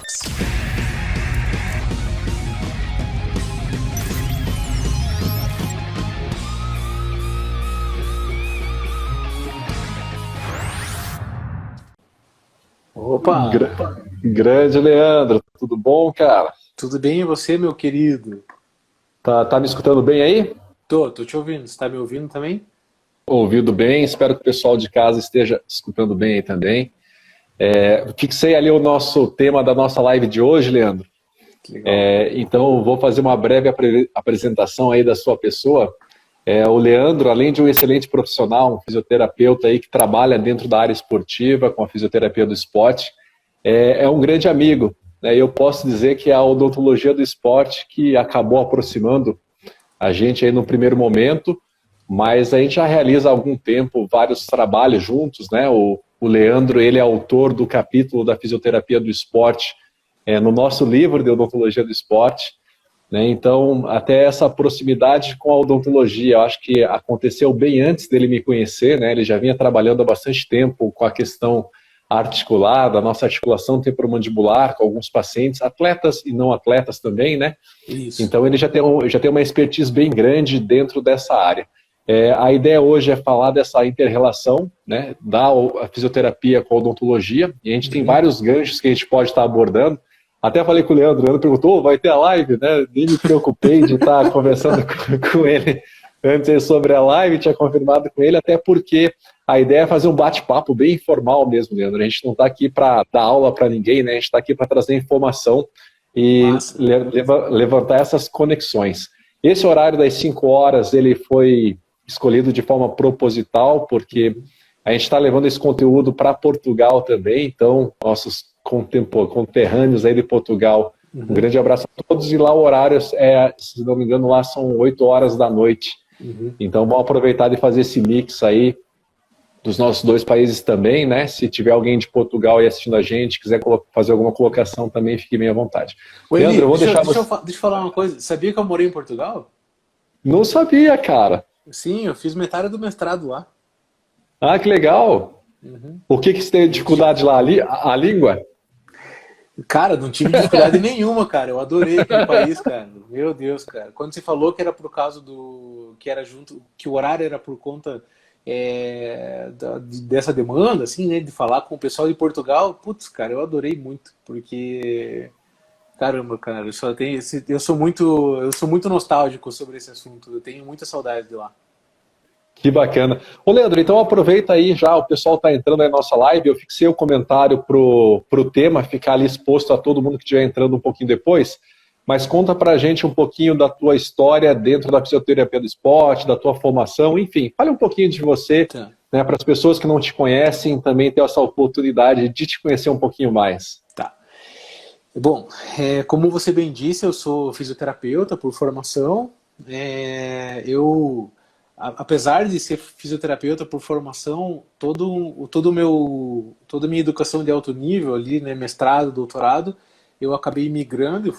Talks. Opa! Grande Leandro, tudo bom, cara? Tudo bem e você, meu querido? Tá me escutando bem aí? Tô te ouvindo. Você tá me ouvindo também? Ouvido bem, espero que o pessoal de casa esteja escutando bem aí também. Fixei ali o nosso tema da nossa live de hoje, Leandro. Que legal. Então, vou fazer uma breve apresentação aí da sua pessoa. O Leandro, além de um excelente profissional, um fisioterapeuta aí que trabalha dentro da área esportiva, com a fisioterapia do esporte, é um grande amigo, né? Eu posso dizer que é a odontologia do esporte que acabou aproximando a gente aí no primeiro momento, mas a gente já realiza há algum tempo vários trabalhos juntos, né? O Leandro, ele é autor do capítulo da fisioterapia do esporte no nosso livro de odontologia do esporte, né? Então, até essa proximidade com a odontologia, eu acho que aconteceu bem antes dele me conhecer, né? Ele já vinha trabalhando há bastante tempo com a questão articular, da nossa articulação temporomandibular, com alguns pacientes, atletas e não atletas também, né? Isso. Então, ele já tem uma expertise bem grande dentro dessa área. A ideia hoje é falar dessa inter-relação, né, da fisioterapia com a odontologia, e a gente tem vários ganchos que a gente pode estar abordando. Até falei com o Leandro perguntou, vai ter a live, né? Nem me preocupei de estar conversando com ele antes sobre a live, tinha confirmado com ele, até porque a ideia é fazer um bate-papo bem informal mesmo, Leandro. A gente não está aqui para dar aula para ninguém, né? A gente está aqui para trazer informação e levantar essas conexões. Esse horário das 5 horas, ele foi escolhido de forma proposital, porque a gente está levando esse conteúdo para Portugal também, então nossos conterrâneos aí de Portugal, um grande abraço a todos, e lá o horário se não me engano, lá são 8 horas da noite, então vamos aproveitar de fazer esse mix aí dos nossos dois países também, né? Se tiver alguém de Portugal aí assistindo a gente, quiser fazer alguma colocação também, fique bem à vontade. Oi, Leandro, eu vou deixa deixar você... eu falar uma coisa. Sabia que eu morei em Portugal? Não sabia, cara. Sim, eu fiz metade do mestrado lá. Ah, que legal. Por que você tem dificuldade lá? A língua? Cara, não tive dificuldade nenhuma, cara. Eu adorei aquele país, cara. Meu Deus, cara. Quando você falou que era por causa do... que era junto... que o horário era por conta dessa demanda, assim, né? De falar com o pessoal de Portugal. Putz, cara, eu adorei muito. Porque... Caramba, cara, eu sou muito nostálgico sobre esse assunto. Eu tenho muita saudade de lá. Que bacana. Ô, Leandro, então aproveita aí já, o pessoal está entrando aí na nossa live, eu fixei o comentário pro tema, ficar ali exposto a todo mundo que estiver entrando um pouquinho depois, mas conta pra gente um pouquinho da tua história dentro da fisioterapia do esporte, da tua formação, enfim, fale um pouquinho de você, Tá. né, para as pessoas que não te conhecem também ter essa oportunidade de te conhecer um pouquinho mais. Tá. Bom, como você bem disse, eu sou fisioterapeuta por formação. Apesar de ser fisioterapeuta por formação, toda a minha educação de alto nível ali, né, mestrado, doutorado, eu acabei migrando.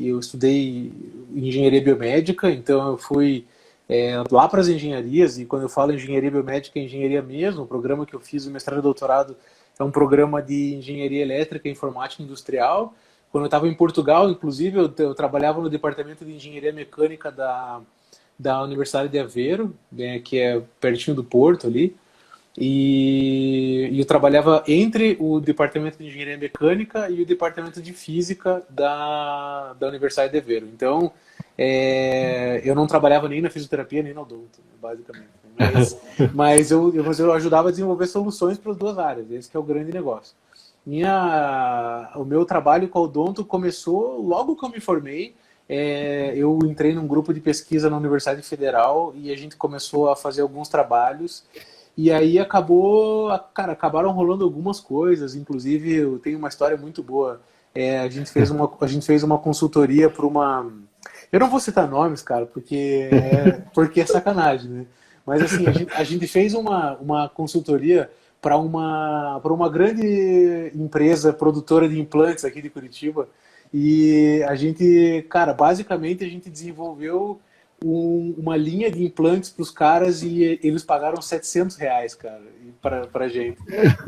Eu estudei engenharia biomédica, então eu fui lá para as engenharias, e quando eu falo engenharia biomédica, é engenharia mesmo. O programa que eu fiz, o mestrado e doutorado, é um programa de engenharia elétrica e informática industrial. Quando eu estava em Portugal, inclusive, eu trabalhava no departamento de engenharia mecânica da Universidade de Aveiro, né, que é pertinho do Porto ali, e eu trabalhava entre o departamento de engenharia mecânica e o departamento de física da Universidade de Aveiro. Então, eu não trabalhava nem na fisioterapia nem na odonto, basicamente. Mas eu ajudava a desenvolver soluções para as duas áreas. Esse que é o grande negócio. O meu trabalho com a odonto começou logo que eu me formei. Eu entrei num grupo de pesquisa na Universidade Federal e a gente começou a fazer alguns trabalhos, e aí acabaram rolando algumas coisas. Inclusive, eu tenho uma história muito boa. A gente fez uma consultoria para uma... Eu não vou citar nomes, cara, porque é sacanagem, né? Mas assim, a gente fez uma consultoria para uma grande empresa produtora de implantes aqui de Curitiba. E a gente, cara, basicamente a gente desenvolveu uma linha de implantes para os caras e eles pagaram R$ 700, cara, pra gente.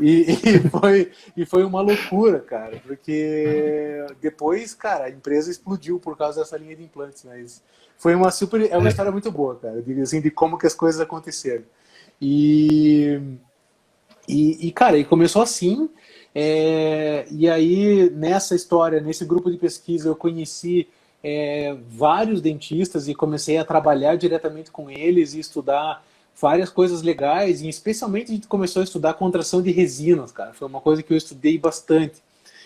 E foi uma loucura, cara, porque depois, cara, a empresa explodiu por causa dessa linha de implantes, mas foi é uma história muito boa, cara, assim, de como que as coisas aconteceram. E, cara, e começou assim, e aí nessa história, nesse grupo de pesquisa, eu conheci vários dentistas e comecei a trabalhar diretamente com eles e estudar várias coisas legais, e especialmente a gente começou a estudar contração de resinas, cara. Foi uma coisa que eu estudei bastante.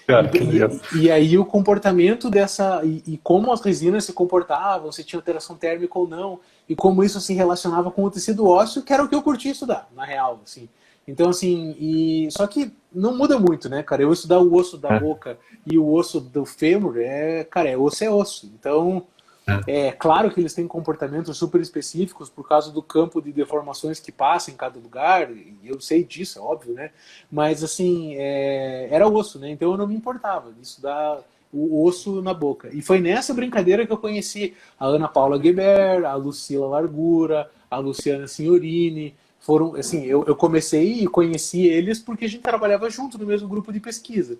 Cara, que legal. E aí o comportamento dessa, e como as resinas se comportavam, se tinha alteração térmica ou não, e como isso se relacionava com o tecido ósseo, que era o que eu curtia estudar, na real, assim. Então, assim, só que não muda muito, né, cara? Eu estudar o osso da boca e o osso do fêmur, cara, osso é osso. Então, é claro que eles têm comportamentos super específicos por causa do campo de deformações que passa em cada lugar, e eu sei disso, é óbvio, né? Mas, assim, era osso, né? Então eu não me importava de estudar o osso na boca. E foi nessa brincadeira que eu conheci a Ana Paula Gueber, a Lucila Largura, a Luciana Signorini. Foram, assim, eu comecei e conheci eles porque a gente trabalhava junto no mesmo grupo de pesquisa.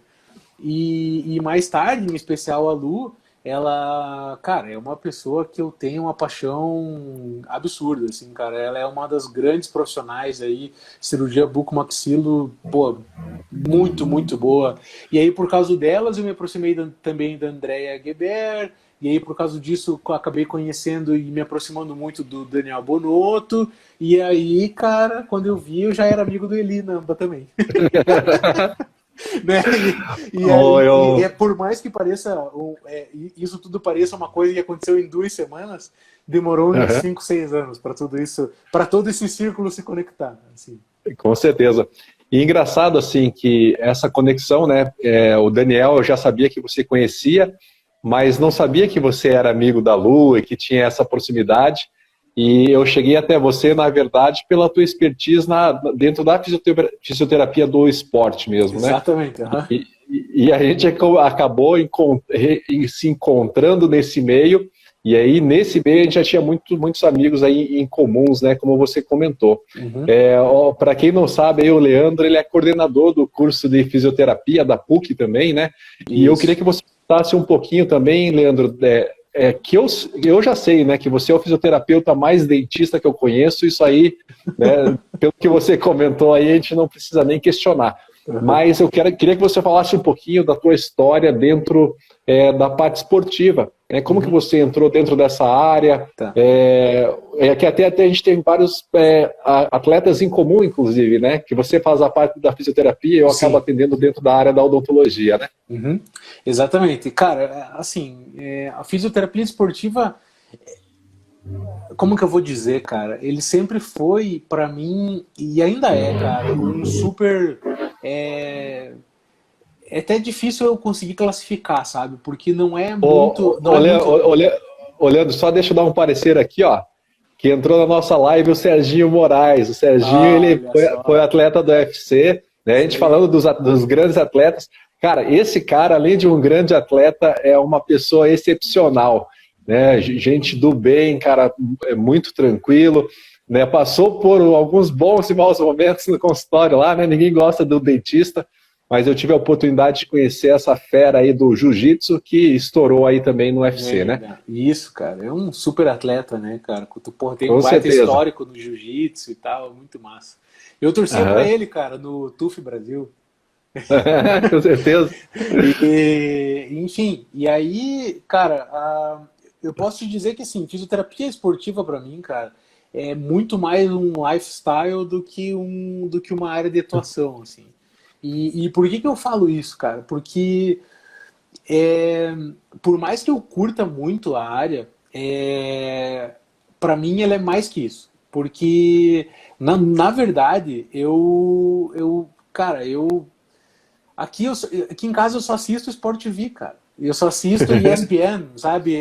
E mais tarde, em especial a Lu, ela, cara, é uma pessoa que eu tenho uma paixão absurda, assim, cara. Ela é uma das grandes profissionais aí, cirurgia bucomaxilo, pô, muito, muito boa. E aí, por causa delas, eu me aproximei também da Andrea Geber, e aí, por causa disso, eu acabei conhecendo e me aproximando muito do Daniel Bonotto, e aí, cara, quando eu vi, eu já era amigo do Eli Namba também. Né? Por mais que pareça, isso tudo pareça uma coisa que aconteceu em 2 semanas, demorou uns 5, 6 anos para tudo isso, para todo esse círculo se conectar. Assim. Com certeza. E engraçado, assim, que essa conexão, né, o Daniel, eu já sabia que você conhecia, mas não sabia que você era amigo da Lu e que tinha essa proximidade. E eu cheguei até você, na verdade, pela tua expertise dentro da fisioterapia do esporte mesmo, né? Exatamente. E a gente acabou se encontrando nesse meio, e aí nesse meio a gente já tinha muitos amigos aí em comuns, né? Como você comentou. Para quem não sabe, aí, o Leandro, ele é coordenador do curso de fisioterapia da PUC também, né? E eu queria que você contasse um pouquinho também, Leandro, que eu já sei, né, que você é o fisioterapeuta mais dentista que eu conheço, isso aí, né, pelo que você comentou aí, a gente não precisa nem questionar. Mas eu queria que você falasse um pouquinho da tua história dentro da parte esportiva. Como que você entrou dentro dessa área? Tá. Que até a gente tem vários atletas em comum, inclusive, né? Que você faz a parte da fisioterapia e eu acabo atendendo dentro da área da odontologia, né? Uhum. Exatamente. Cara, assim, a fisioterapia esportiva, como que eu vou dizer, cara? Ele sempre foi, pra mim, e ainda é, cara, um super... É até difícil eu conseguir classificar, sabe? Porque não é muito... Olhando, só deixa eu dar um parecer aqui, ó. Que entrou na nossa live o Serginho Moraes. O Serginho, ele foi atleta do UFC, né? A gente falando dos grandes atletas. Cara, esse cara, além de um grande atleta, é uma pessoa excepcional, né? Gente do bem, cara, é muito tranquilo, né? Passou por alguns bons e maus momentos no consultório lá, né? Ninguém gosta do dentista, mas eu tive a oportunidade de conhecer essa fera aí do jiu-jitsu que estourou aí também no UFC, né? Isso, cara, é um super atleta, né, cara? Tem Com um baita certeza. histórico no jiu-jitsu e tal, muito massa. Eu torcia pra ele, cara, no TUF Brasil. Com certeza. Enfim, e aí, cara, eu posso te dizer que, assim, fisioterapia esportiva pra mim, cara, é muito mais um lifestyle do que uma área de atuação, assim. E por que eu falo isso, cara? Porque por mais que eu curta muito a área, para mim ela é mais que isso. Porque, na verdade, cara, aqui em casa eu só assisto Sport TV, cara. Eu só assisto ESPN, sabe?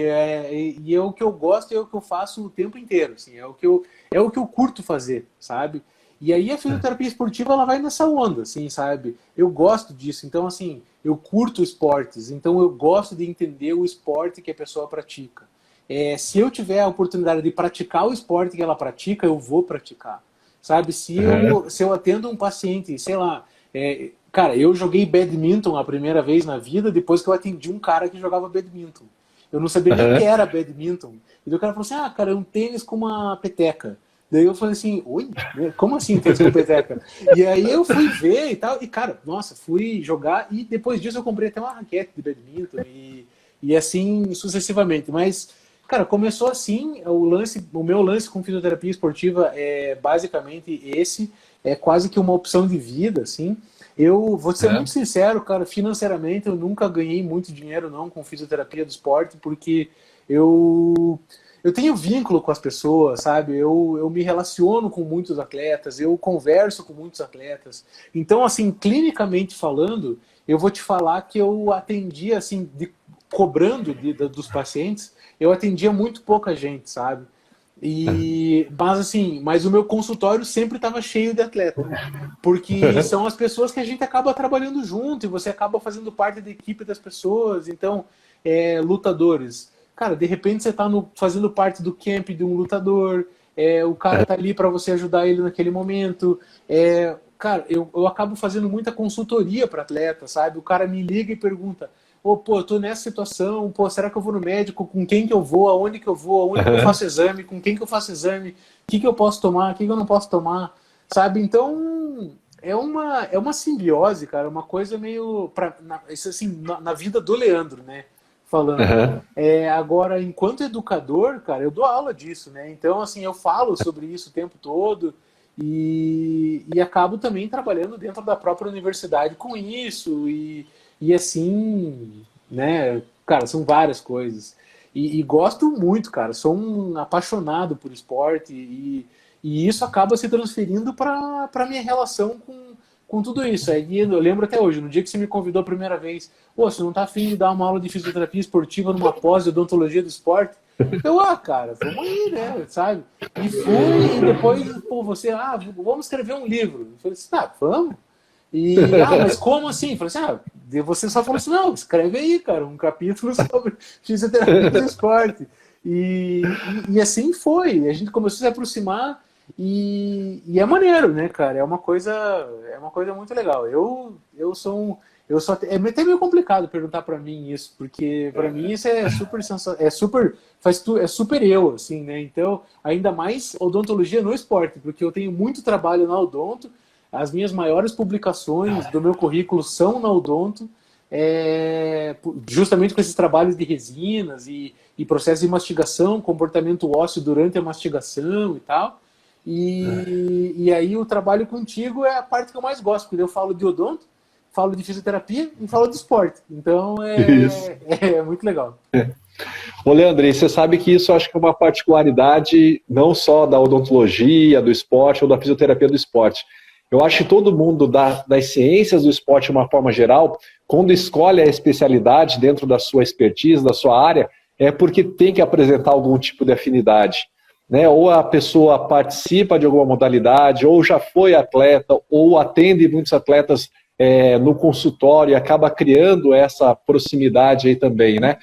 E é o que eu gosto e é o que eu faço o tempo inteiro, assim. É o que eu curto fazer, sabe? E aí a fisioterapia esportiva, ela vai nessa onda, assim, sabe? Eu gosto disso. Então, assim, eu curto esportes. Então, eu gosto de entender o esporte que a pessoa pratica. se eu tiver a oportunidade de praticar o esporte que ela pratica, eu vou praticar. Sabe? Se eu atendo um paciente, sei lá, cara, eu joguei badminton a primeira vez na vida depois que eu atendi um cara que jogava badminton. Eu não sabia nem o que era badminton. E daí o cara falou assim, cara, é um tênis com uma peteca. Daí eu falei assim, oi? Como assim tênis com peteca? E aí eu fui ver e tal, e cara, nossa, fui jogar, e depois disso eu comprei até uma raquete de badminton, e assim sucessivamente. Mas, cara, começou assim, o meu lance com fisioterapia esportiva é basicamente esse, é quase que uma opção de vida, assim. Eu vou ser muito sincero, cara, financeiramente eu nunca ganhei muito dinheiro não com fisioterapia do esporte, porque eu tenho vínculo com as pessoas, sabe? Eu me relaciono com muitos atletas, eu converso com muitos atletas. Então, assim, clinicamente falando, eu vou te falar que eu atendia, assim, cobrando dos pacientes, eu atendia muito pouca gente, sabe? Mas o meu consultório sempre estava cheio de atleta, porque são as pessoas que a gente acaba trabalhando junto e você acaba fazendo parte da equipe das pessoas. Então, lutadores, cara, de repente você está fazendo parte do camp de um lutador, o cara tá ali para você ajudar ele naquele momento. Cara, eu acabo fazendo muita consultoria para atleta, sabe? O cara me liga e pergunta: pô, eu tô nessa situação, pô, será que eu vou no médico? Com quem que eu vou? Aonde que eu vou? Aonde que eu faço exame? Com quem que eu faço exame? O que eu posso tomar? O que eu não posso tomar? Sabe? Então, é uma simbiose, cara, uma coisa meio... isso assim, na vida do Leandro, né? Falando. Agora, enquanto educador, cara, eu dou aula disso, né? Então, assim, eu falo sobre isso o tempo todo e acabo também trabalhando dentro da própria universidade com isso e assim, né, cara, são várias coisas. E gosto muito, cara, sou um apaixonado por esporte e isso acaba se transferindo para minha relação com tudo isso. Aí eu lembro até hoje, no dia que você me convidou a primeira vez, você não tá afim de dar uma aula de fisioterapia esportiva numa pós de odontologia do esporte? Eu, cara, vamos aí, né, sabe? E fui, e depois, você, vamos escrever um livro. Eu falei assim, vamos. Mas como assim? Eu falei assim, você só falou assim, não, escreve aí, cara, um capítulo sobre fisioterapia do esporte. E assim foi. A gente começou a se aproximar e é maneiro, né, cara? É uma coisa muito legal. É até meio complicado perguntar para mim isso, porque para mim isso é super eu, assim, né? Então, ainda mais odontologia no esporte, porque eu tenho muito trabalho na odonto. As minhas maiores publicações do meu currículo são na odonto, justamente com esses trabalhos de resinas e processo de mastigação, comportamento ósseo durante a mastigação e tal. E aí o trabalho contigo é a parte que eu mais gosto, porque eu falo de odonto, falo de fisioterapia e falo de esporte. Então é muito legal. Ô, Leandro, você sabe que isso acho que é uma particularidade não só da odontologia, do esporte ou da fisioterapia do esporte. Eu acho que todo mundo das ciências do esporte, de uma forma geral, quando escolhe a especialidade dentro da sua expertise, da sua área, é porque tem que apresentar algum tipo de afinidade, né? Ou a pessoa participa de alguma modalidade, ou já foi atleta, ou atende muitos atletas no consultório e acaba criando essa proximidade aí também, né?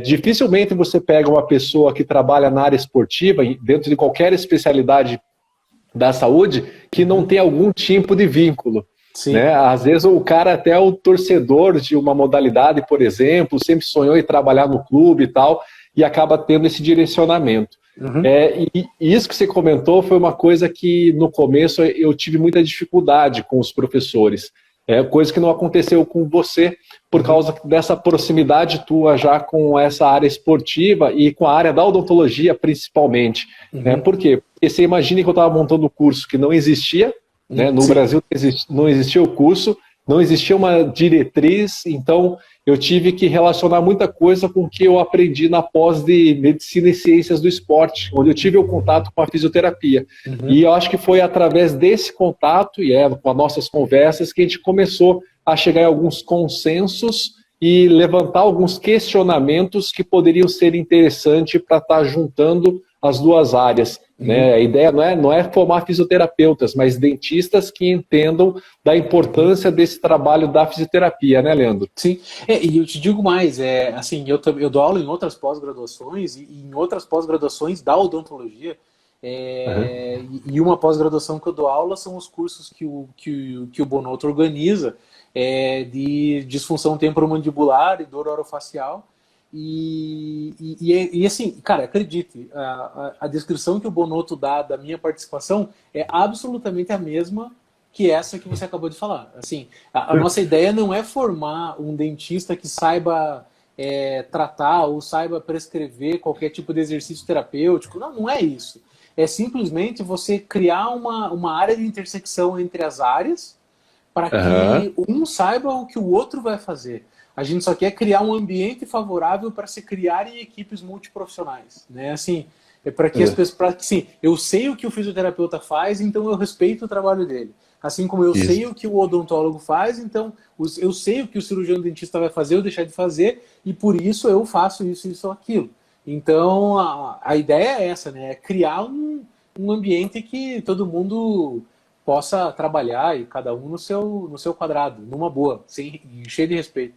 Dificilmente você pega uma pessoa que trabalha na área esportiva, dentro de qualquer especialidade da saúde, que não tem algum tipo de vínculo. Né? Às vezes o cara até é o torcedor de uma modalidade, por exemplo, sempre sonhou em trabalhar no clube e tal, e acaba tendo esse direcionamento. E isso que você comentou foi uma coisa que no começo eu tive muita dificuldade com os professores. Coisa que não aconteceu com você, por causa dessa proximidade tua já com essa área esportiva e com a área da odontologia principalmente. Né? Por quê? Porque você imagina que eu estava montando um curso que não existia, né? No Brasil não existia o curso, não existia uma diretriz, então eu tive que relacionar muita coisa com o que eu aprendi na pós de Medicina e Ciências do Esporte, onde eu tive o contato com a fisioterapia. E eu acho que foi através desse contato e com as nossas conversas que a gente começou a chegar em alguns consensos e levantar alguns questionamentos que poderiam ser interessantes para estar juntando as duas áreas, né? A ideia não é formar fisioterapeutas, mas dentistas que entendam da importância desse trabalho da fisioterapia, né, Leandro? Sim, e eu te digo mais, assim, eu dou aula em outras pós-graduações e em outras pós-graduações da odontologia, Uhum. e uma pós-graduação que eu dou aula são os cursos que o Bonotto organiza, de disfunção temporomandibular e dor orofacial, e assim, cara, acredite, a descrição que o Bonotto dá da minha participação é absolutamente a mesma que essa que você acabou de falar. Assim, a nossa ideia não é formar um dentista que saiba tratar ou saiba prescrever qualquer tipo de exercício terapêutico. Não, não é isso. É simplesmente você criar uma área de intersecção entre as áreas para Uhum. que um saiba o que o outro vai fazer. A gente só quer criar um ambiente favorável para se criarem equipes multiprofissionais, né? Assim, para que as pessoas, para que sim, eu sei o que o fisioterapeuta faz, então eu respeito o trabalho dele. Assim como eu Isso. sei o que o odontólogo faz, então eu sei o que o cirurgião dentista vai fazer ou deixar de fazer, e por isso eu faço isso ou aquilo. Então a ideia é essa, né? É criar um ambiente que todo mundo possa trabalhar e cada um no seu quadrado, numa boa, sem, cheio de respeito.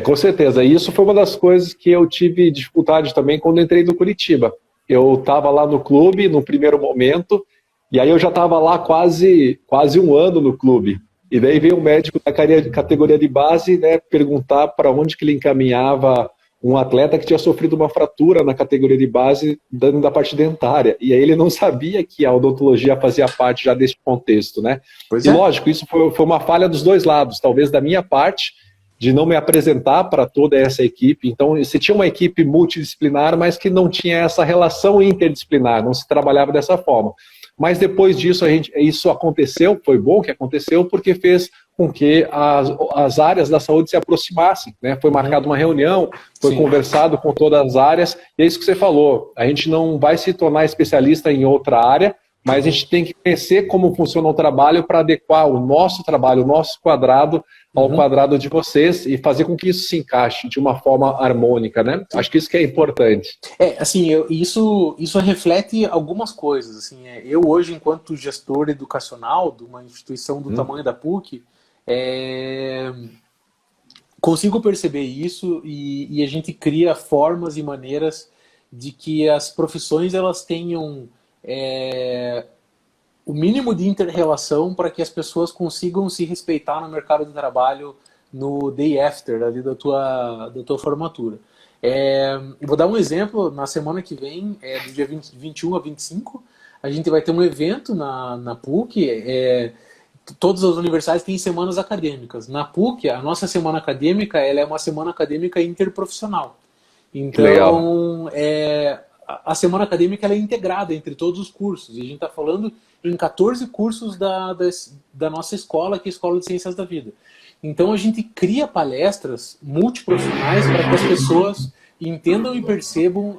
Com certeza. E isso foi uma das coisas que eu tive dificuldade também quando entrei no Curitiba. Eu estava lá no clube no primeiro momento, e aí eu já estava lá quase um ano no clube. E daí veio um médico da categoria de base, né, perguntar para onde que ele encaminhava um atleta que tinha sofrido uma fratura na categoria de base dando da parte dentária. E aí ele não sabia que a odontologia fazia parte já desse contexto, né? Pois E é. lógico, isso foi uma falha dos dois lados, talvez da minha parte, de não me apresentar para toda essa equipe. Então, você tinha uma equipe multidisciplinar, mas que não tinha essa relação interdisciplinar, não se trabalhava dessa forma. Mas depois disso, isso aconteceu, foi bom que aconteceu, porque fez com que as áreas da saúde se aproximassem, né? Foi marcada uma reunião, foi Sim. conversado com todas as áreas, e é isso que você falou, a gente não vai se tornar especialista em outra área, mas a gente tem que conhecer como funciona o trabalho para adequar o nosso trabalho, o nosso quadrado, ao quadrado de vocês e fazer com que isso se encaixe de uma forma harmônica, né? Acho que isso que é importante. Assim, isso reflete algumas coisas. Assim, eu hoje, enquanto gestor educacional de uma instituição do tamanho da PUC, consigo perceber isso e a gente cria formas e maneiras de que as profissões elas tenham o mínimo de inter-relação para que as pessoas consigam se respeitar no mercado de trabalho no day after ali da tua formatura. Vou dar um exemplo, na semana que vem, do dia 21 a 25, a gente vai ter um evento na PUC, todas as universidades têm semanas acadêmicas. Na PUC, a nossa semana acadêmica ela é uma semana acadêmica interprofissional. Que legal. Então, a semana acadêmica ela é integrada entre todos os cursos. E a gente está falando em 14 cursos da nossa escola, que é a Escola de Ciências da Vida. Então, a gente cria palestras multiprofissionais para que as pessoas entendam e percebam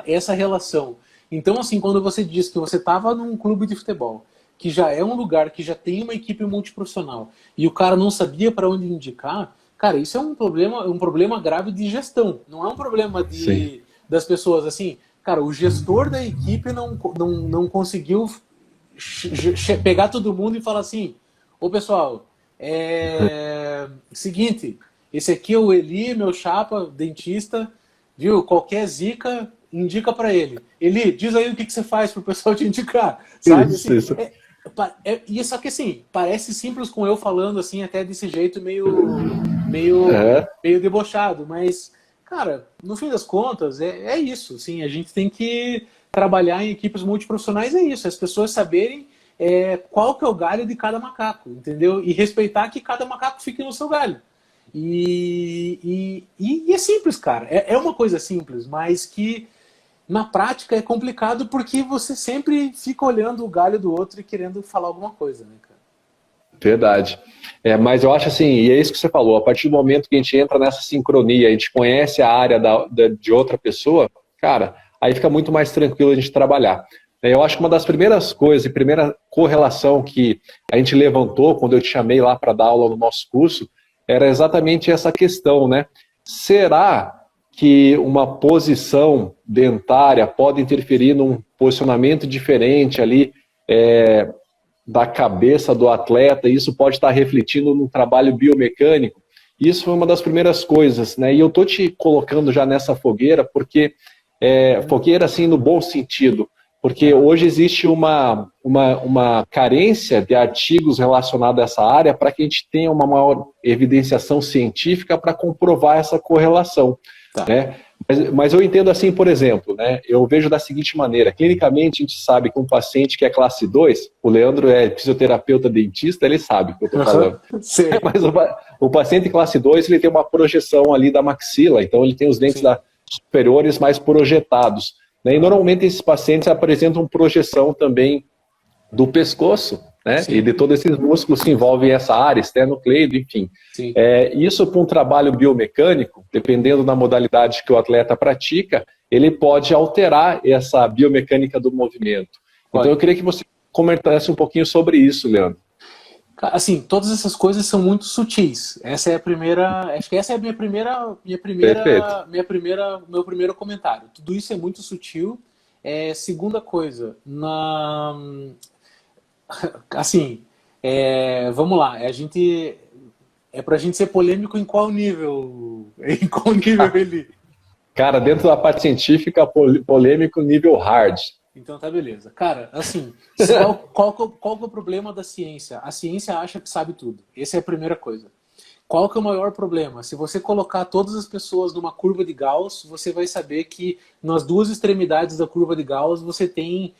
essa relação. Então, assim, quando você diz que você estava num clube de futebol, que já é um lugar que já tem uma equipe multiprofissional, e o cara não sabia para onde indicar, cara, isso é um problema grave de gestão. Não é um problema Sim. das pessoas, assim, cara, o gestor da equipe não conseguiu pegar todo mundo e falar assim, ô pessoal, seguinte, esse aqui é o Eli, meu chapa, dentista, viu? Qualquer zica, indica para ele. Eli, diz aí o que você faz pro pessoal te indicar, sabe? Isso, Assim, isso. e só que assim, parece simples com eu falando assim, até desse jeito meio, É, meio debochado, mas, cara, no fim das contas, é isso, assim, a gente tem que trabalhar em equipes multiprofissionais, é isso, as pessoas saberem qual que é o galho de cada macaco, entendeu? E respeitar que cada macaco fique no seu galho. E é simples, cara, é uma coisa simples, mas que na prática é complicado porque você sempre fica olhando o galho do outro e querendo falar alguma coisa, né, cara? verdade. Mas eu acho assim, e é isso que você falou, a partir do momento que a gente entra nessa sincronia, a gente conhece a área de outra pessoa, cara, aí fica muito mais tranquilo a gente trabalhar. Eu acho que uma das primeiras coisas, e primeira correlação que a gente levantou quando eu te chamei lá para dar aula no nosso curso, era exatamente essa questão, né? Será que uma posição dentária pode interferir num posicionamento diferente ali da cabeça do atleta, e isso pode estar refletindo no trabalho biomecânico. Isso foi uma das primeiras coisas, né? E eu estou te colocando já nessa fogueira, porque fogueira assim no bom sentido, porque hoje existe uma carência de artigos relacionados a essa área para que a gente tenha uma maior evidenciação científica para comprovar essa correlação. Tá. Né? Mas eu entendo assim, por exemplo, né? Eu vejo da seguinte maneira: clinicamente a gente sabe que um paciente que é classe 2, o Leandro é fisioterapeuta dentista, ele sabe o que eu estou falando. Mas o paciente classe 2, ele tem uma projeção ali da maxila, então ele tem os dentes superiores mais projetados. Né? E normalmente esses pacientes apresentam projeção também do pescoço, né? E de todos esses músculos que envolvem essa área, esternocleido, enfim. Isso para um trabalho biomecânico, dependendo da modalidade que o atleta pratica, ele pode alterar essa biomecânica do movimento. Então eu queria que você comentasse um pouquinho sobre isso, Leandro. Assim, todas essas coisas são muito sutis. Essa é a primeira, acho que essa é a meu primeiro comentário. Tudo isso é muito sutil. Segunda coisa, assim, vamos lá, pra gente ser polêmico em qual nível? Em qual nível ele... Cara, dentro da parte científica, polêmico nível hard. Então tá beleza. Cara, assim, qual que é o problema da ciência? A ciência acha que sabe tudo. Essa é a primeira coisa. Qual que é o maior problema? Se você colocar todas as pessoas numa curva de Gauss, você vai saber que nas duas extremidades da curva de Gauss você tem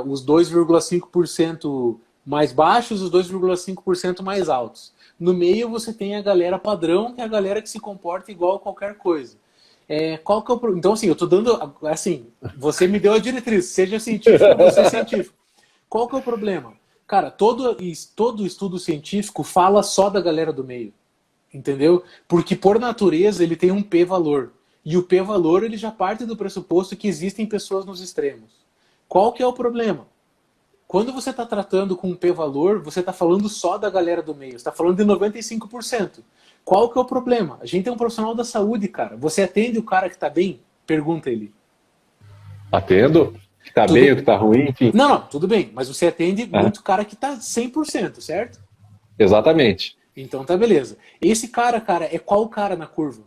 os 2,5% mais baixos e os 2,5% mais altos. No meio você tem a galera padrão, que é a galera que se comporta igual a qualquer coisa. Qual que é o... Então, assim, eu tô dando... Assim, você me deu a diretriz, seja científico, você é científico. Qual que é o problema? Cara, todo estudo científico fala só da galera do meio. Entendeu? Porque, por natureza, ele tem um p-valor. E o p-valor, ele já parte do pressuposto que existem pessoas nos extremos. Qual que é o problema? Quando você está tratando com um p-valor, você está falando só da galera do meio. Você está falando de 95%. Qual que é o problema? A gente é um profissional da saúde, cara. Você atende o cara que está bem? Pergunta ele. Atendo? Que está bem ou que está ruim? Enfim. Não, tudo bem. Mas você atende muito cara que está 100%, certo? Exatamente. Então tá beleza. Esse cara, é qual cara na curva?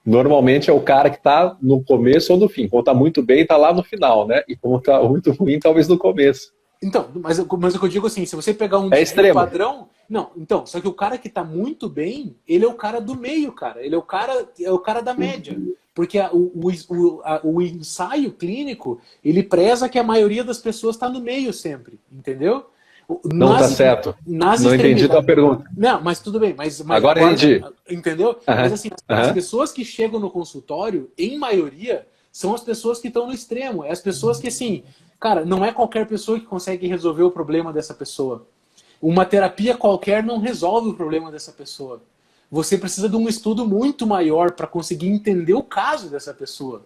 Normalmente é o cara que está no começo ou no fim. Quando está muito bem, está lá no final, né? E quando está muito ruim, talvez no começo. Então, mas o que eu digo assim, se você pegar um padrão... Não, então, só que o cara que está muito bem, ele é o cara do meio, cara. Ele é o cara da média. Porque o ensaio clínico, ele preza que a maioria das pessoas está no meio sempre, entendeu? Não está certo. Não entendi a tua pergunta. Não, mas tudo bem. Mas agora entendi. Entendeu? Mas assim, as pessoas que chegam no consultório, em maioria, são as pessoas que estão no extremo. É as pessoas que, assim, cara, não é qualquer pessoa que consegue resolver o problema dessa pessoa. Uma terapia qualquer não resolve o problema dessa pessoa. Você precisa de um estudo muito maior para conseguir entender o caso dessa pessoa.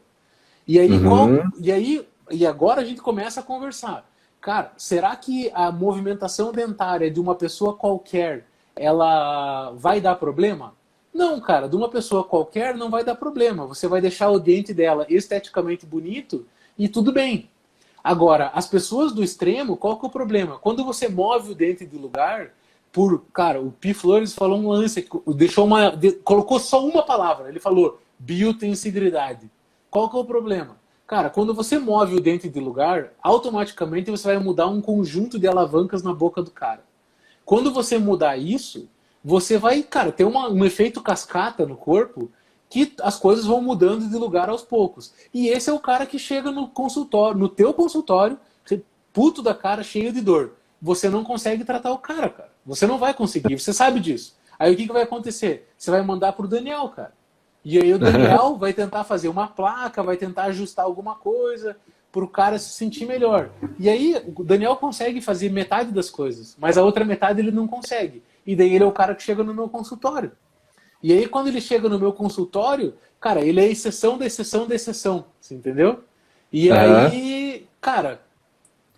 E aí, e agora a gente começa a conversar. Cara, será que a movimentação dentária de uma pessoa qualquer, ela vai dar problema? Não, cara, de uma pessoa qualquer não vai dar problema. Você vai deixar o dente dela esteticamente bonito e tudo bem. Agora, as pessoas do extremo, qual que é o problema? Quando você move o dente de lugar, cara, o Pi Flores falou um lance, colocou só uma palavra, ele falou biotensidade. Qual que é o problema? Cara, quando você move o dente de lugar, automaticamente você vai mudar um conjunto de alavancas na boca do cara. Quando você mudar isso, você vai, cara, ter um efeito cascata no corpo que as coisas vão mudando de lugar aos poucos. E esse é o cara que chega no consultório, no teu consultório, puto da cara, cheio de dor. Você não consegue tratar o cara. Você não vai conseguir, você sabe disso. Aí o que vai acontecer? Você vai mandar pro Daniel, cara. E aí o Daniel vai tentar fazer uma placa, vai tentar ajustar alguma coisa pro cara se sentir melhor. E aí o Daniel consegue fazer metade das coisas, mas a outra metade ele não consegue. E daí ele é o cara que chega no meu consultório. E aí quando ele chega no meu consultório, cara, ele é a exceção da exceção da exceção. Você entendeu? E aí, cara,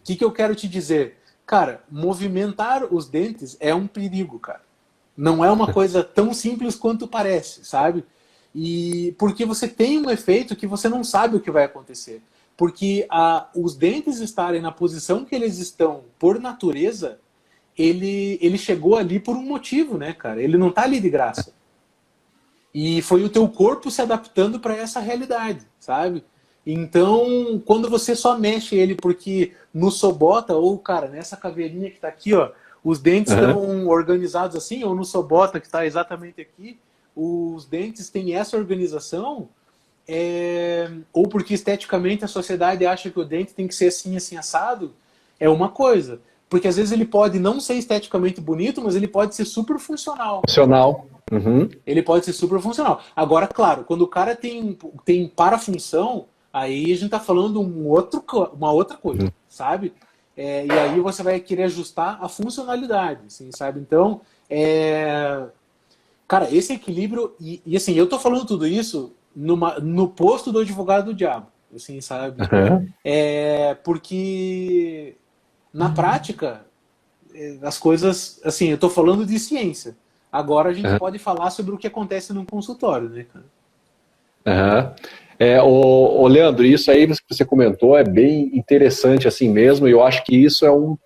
o que eu quero te dizer? Cara, movimentar os dentes é um perigo, cara. Não é uma coisa tão simples quanto parece, sabe? E porque você tem um efeito que você não sabe o que vai acontecer. Porque os dentes estarem na posição que eles estão por natureza, ele chegou ali por um motivo, né, cara? Ele não tá ali de graça. E foi o teu corpo se adaptando para essa realidade, sabe? Então, quando você só mexe ele porque no Sobota, ou, cara, nessa caveirinha que tá aqui, ó, os dentes estão organizados assim, ou no Sobota, que está exatamente aqui, os dentes têm essa organização, ou porque esteticamente a sociedade acha que o dente tem que ser assim, assim, assado, é uma coisa. Porque às vezes ele pode não ser esteticamente bonito, mas ele pode ser super funcional. Funcional. Uhum. Ele pode ser super funcional. Agora, claro, quando o cara tem parafunção, aí a gente tá falando uma outra coisa, sabe? E aí você vai querer ajustar a funcionalidade, assim, sabe? Então, cara, esse equilíbrio... E assim, eu tô falando tudo isso no posto do advogado do diabo, assim, sabe? Porque na prática, as coisas... Assim, eu tô falando de ciência. Agora a gente pode falar sobre o que acontece num consultório, né, cara? Ô Leandro, isso aí que você comentou é bem interessante assim mesmo, e eu acho que isso é um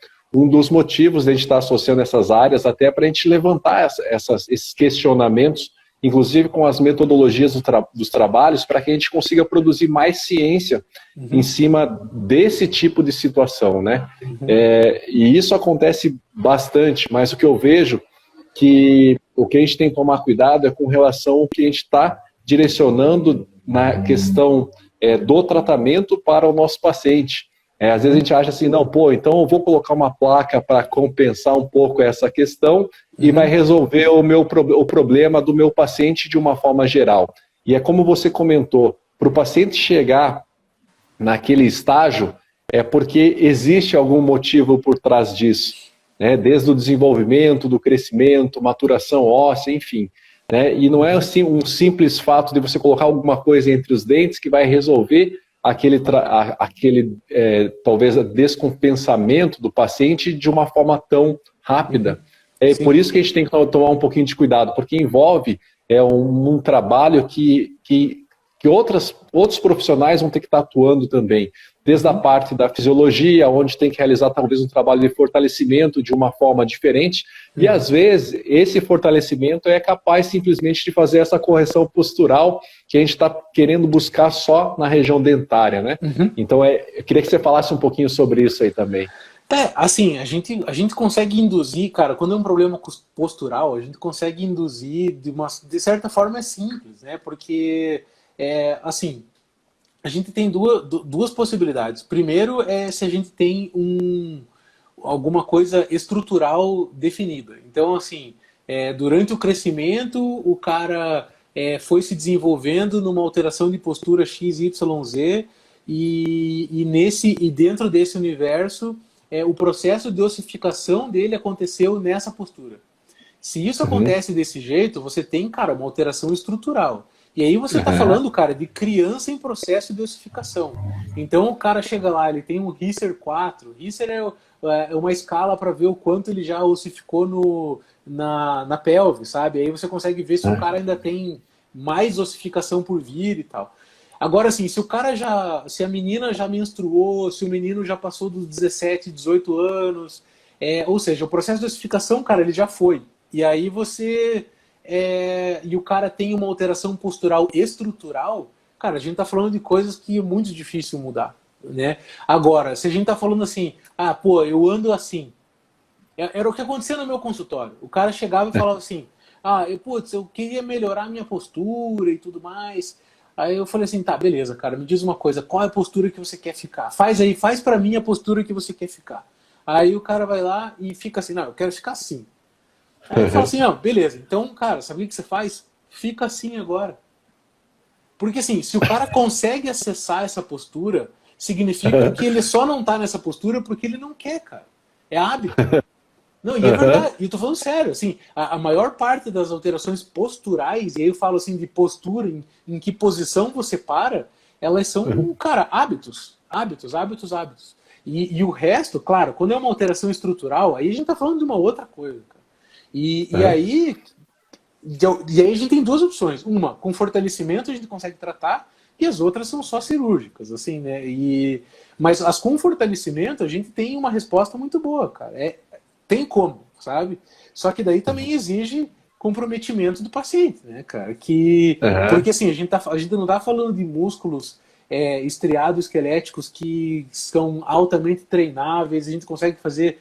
dos motivos de a gente estar associando essas áreas, até para a gente levantar esses questionamentos, inclusive com as metodologias dos trabalhos, para que a gente consiga produzir mais ciência em cima desse tipo de situação, né? E isso acontece bastante, mas o que eu vejo que o que a gente tem que tomar cuidado é com relação ao que a gente está direcionando na questão do tratamento para o nosso paciente. Às vezes a gente acha assim, não, pô, então eu vou colocar uma placa para compensar um pouco essa questão e vai resolver o problema do meu paciente de uma forma geral. E é como você comentou, para o paciente chegar naquele estágio, é porque existe algum motivo por trás disso. Desde o desenvolvimento, do crescimento, maturação óssea, enfim. E não é assim um simples fato de você colocar alguma coisa entre os dentes que vai resolver aquele talvez descompensamento do paciente de uma forma tão rápida. Por isso que a gente tem que tomar um pouquinho de cuidado, porque envolve um trabalho que outros profissionais vão ter que estar atuando também. Desde a parte da fisiologia, onde tem que realizar talvez um trabalho de fortalecimento de uma forma diferente, e às vezes esse fortalecimento é capaz simplesmente de fazer essa correção postural que a gente está querendo buscar só na região dentária, né? Então eu queria que você falasse um pouquinho sobre isso aí também. Assim, a gente consegue induzir, cara, quando é um problema postural, a gente consegue induzir de certa forma é simples, né? Porque, assim, a gente tem duas possibilidades. Primeiro é se a gente tem alguma coisa estrutural definida. Então, assim, durante o crescimento, o cara foi se desenvolvendo numa alteração de postura X, Y, Z, e dentro desse universo, o processo de ossificação dele aconteceu nessa postura. Se isso acontece desse jeito, você tem, cara, uma alteração estrutural. E aí você está falando, cara, de criança em processo de ossificação. Então o cara chega lá, ele tem um Risser 4. Risser é uma escala para ver o quanto ele já ossificou na pelve, sabe? Aí você consegue ver se o cara ainda tem mais ossificação por vir e tal. Agora, assim, se a menina já menstruou, se o menino já passou dos 17, 18 anos, ou seja, o processo de ossificação, cara, ele já foi. E aí e o cara tem uma alteração postural estrutural, cara, a gente tá falando de coisas que é muito difícil mudar, né? Agora, se a gente tá falando assim, eu ando assim, era o que acontecia no meu consultório. O cara chegava e falava assim, eu queria melhorar a minha postura e tudo mais. Aí eu falei assim, tá, beleza, cara, me diz uma coisa, qual é a postura que você quer ficar? Faz pra mim a postura que você quer ficar. Aí o cara vai lá e fica assim, não, eu quero ficar assim. Aí eu falo assim, beleza, então, cara, sabe o que você faz? Fica assim agora. Porque assim, se o cara consegue acessar essa postura, significa que ele só não tá nessa postura porque ele não quer, cara. É hábito. Não, e é verdade, e eu tô falando sério, assim, a maior parte das alterações posturais, e aí eu falo assim de postura, em que posição você para, elas são, cara, hábitos. E o resto, claro, quando é uma alteração estrutural, aí a gente tá falando de uma outra coisa, cara. E aí, E aí a gente tem duas opções. Uma, com fortalecimento a gente consegue tratar, e as outras são só cirúrgicas, assim, né? Mas as com fortalecimento a gente tem uma resposta muito boa, cara. Tem como, sabe? Só que daí também exige comprometimento do paciente, né, cara? Porque assim, a gente não tá falando de músculos estriados esqueléticos que são altamente treináveis, a gente consegue fazer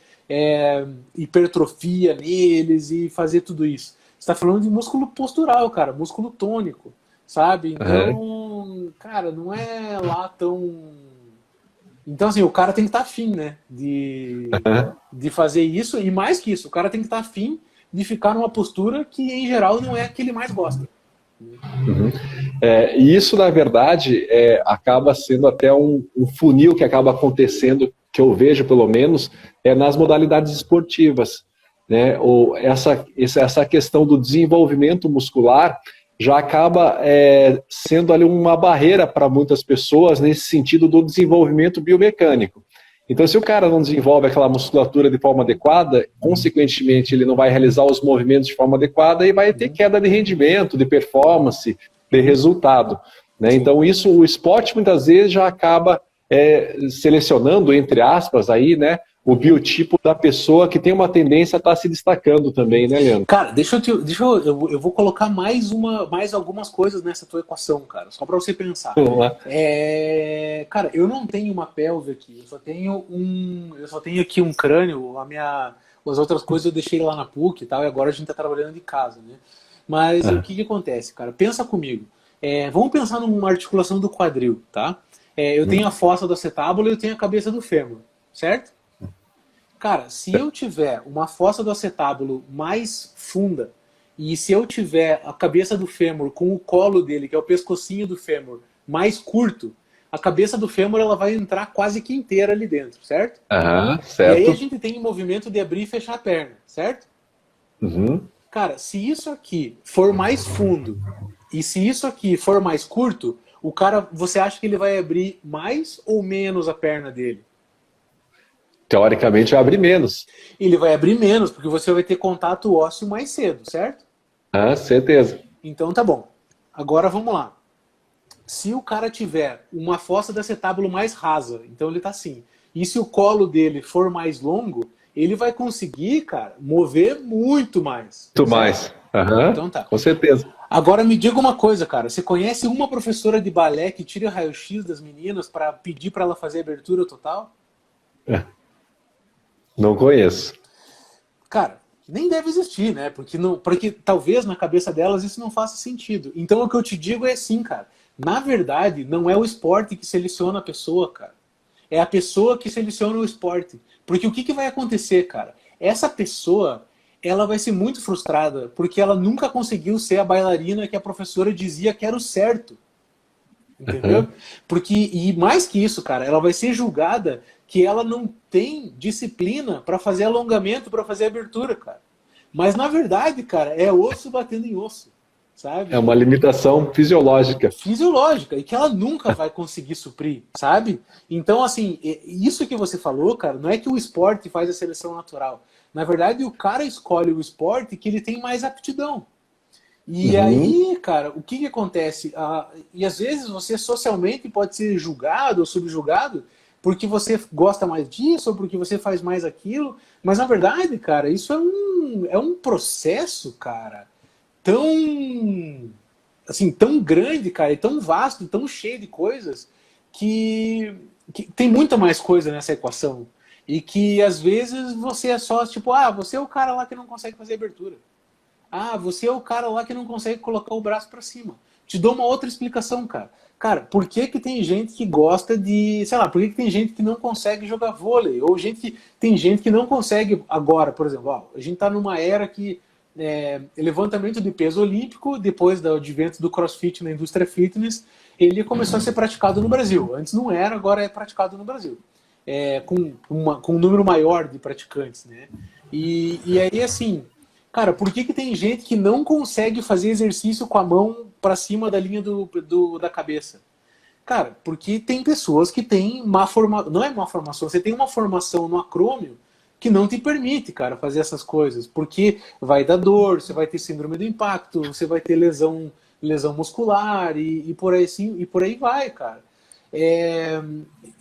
hipertrofia neles e fazer tudo isso. Você tá falando de músculo postural, cara, músculo tônico, sabe? Então, cara, não é lá tão... Então, assim, o cara tem que estar afim, né, de fazer isso, e mais que isso, o cara tem que estar afim de ficar numa postura que, em geral, não é a que ele mais gosta. E isso, na verdade, acaba sendo até um funil que acaba acontecendo, que eu vejo, pelo menos, nas modalidades esportivas, né? Essa questão do desenvolvimento muscular já acaba sendo ali uma barreira para muitas pessoas nesse sentido do desenvolvimento biomecânico. Então, se o cara não desenvolve aquela musculatura de forma adequada, consequentemente, ele não vai realizar os movimentos de forma adequada e vai ter queda de rendimento, de performance, de resultado, né? Então, o esporte muitas vezes já acaba selecionando, entre aspas, aí, né, o biotipo da pessoa que tem uma tendência a estar se destacando também, né, Leandro? Cara, eu vou colocar mais algumas coisas nessa tua equação, cara, só para você pensar. Cara, eu não tenho uma pelve aqui, eu só tenho aqui um crânio, as outras coisas eu deixei lá na PUC e tal, e agora a gente tá trabalhando de casa, né? Mas o que acontece, cara? Pensa comigo. Vamos pensar numa articulação do quadril, tá? Eu tenho a fossa do acetábulo e eu tenho a cabeça do fêmur, certo? Cara, se eu tiver uma fossa do acetábulo mais funda e se eu tiver a cabeça do fêmur com o colo dele, que é o pescocinho do fêmur, mais curto, a cabeça do fêmur ela vai entrar quase que inteira ali dentro, certo? Certo. E aí a gente tem o movimento de abrir e fechar a perna, certo? Cara, se isso aqui for mais fundo e se isso aqui for mais curto, você acha que ele vai abrir mais ou menos a perna dele? Teoricamente vai abrir menos. Ele vai abrir menos, porque você vai ter contato ósseo mais cedo, certo? Certeza. Então tá bom. Agora vamos lá. Se o cara tiver uma fossa do acetábulo mais rasa, então ele tá assim, e se o colo dele for mais longo, ele vai conseguir, cara, mover muito mais. Muito mais. Então tá. Com certeza. Agora me diga uma coisa, cara. Você conhece uma professora de balé que tira o raio-x das meninas para pedir para ela fazer abertura total? Não conheço. Cara, nem deve existir, né? Porque talvez na cabeça delas isso não faça sentido. Então o que eu te digo é assim, cara. Na verdade, não é o esporte que seleciona a pessoa, cara. É a pessoa que seleciona o esporte. Porque o que vai acontecer, cara? Essa pessoa, ela vai ser muito frustrada porque ela nunca conseguiu ser a bailarina que a professora dizia que era o certo. Entendeu? E mais que isso, cara, ela vai ser julgada que ela não tem disciplina para fazer alongamento, para fazer abertura, cara. Mas na verdade, cara, é osso batendo em osso, sabe? É uma limitação fisiológica. Fisiológica, e que ela nunca vai conseguir suprir, sabe? Então, assim, isso que você falou, cara, não é que o esporte faz a seleção natural. Na verdade, o cara escolhe o esporte que ele tem mais aptidão. E aí, cara, o que acontece? E às vezes você socialmente pode ser julgado ou subjugado porque você gosta mais disso ou porque você faz mais aquilo, mas na verdade, cara, isso é um processo, cara, tão grande, cara, e tão vasto, tão cheio de coisas que tem muita mais coisa nessa equação. E que às vezes você é só tipo, você é o cara lá que não consegue fazer abertura. Você é o cara lá que não consegue colocar o braço pra cima. Te dou uma outra explicação, cara. Cara, por que tem gente que gosta de... Sei lá, por que tem gente que não consegue jogar vôlei? Ou tem gente que não consegue agora, por exemplo. A gente tá numa era que levantamento de peso olímpico, depois do advento do crossfit na indústria fitness, ele começou a ser praticado no Brasil. Antes não era, agora é praticado no Brasil. Com um número maior de praticantes, né? E aí, assim... Cara, por que tem gente que não consegue fazer exercício com a mão para cima da linha da cabeça? Cara, porque tem pessoas que têm não é má formação, você tem uma formação no acrômio que não te permite, cara, fazer essas coisas, porque vai dar dor, você vai ter síndrome do impacto, você vai ter lesão muscular e por aí sim, e por aí vai, cara.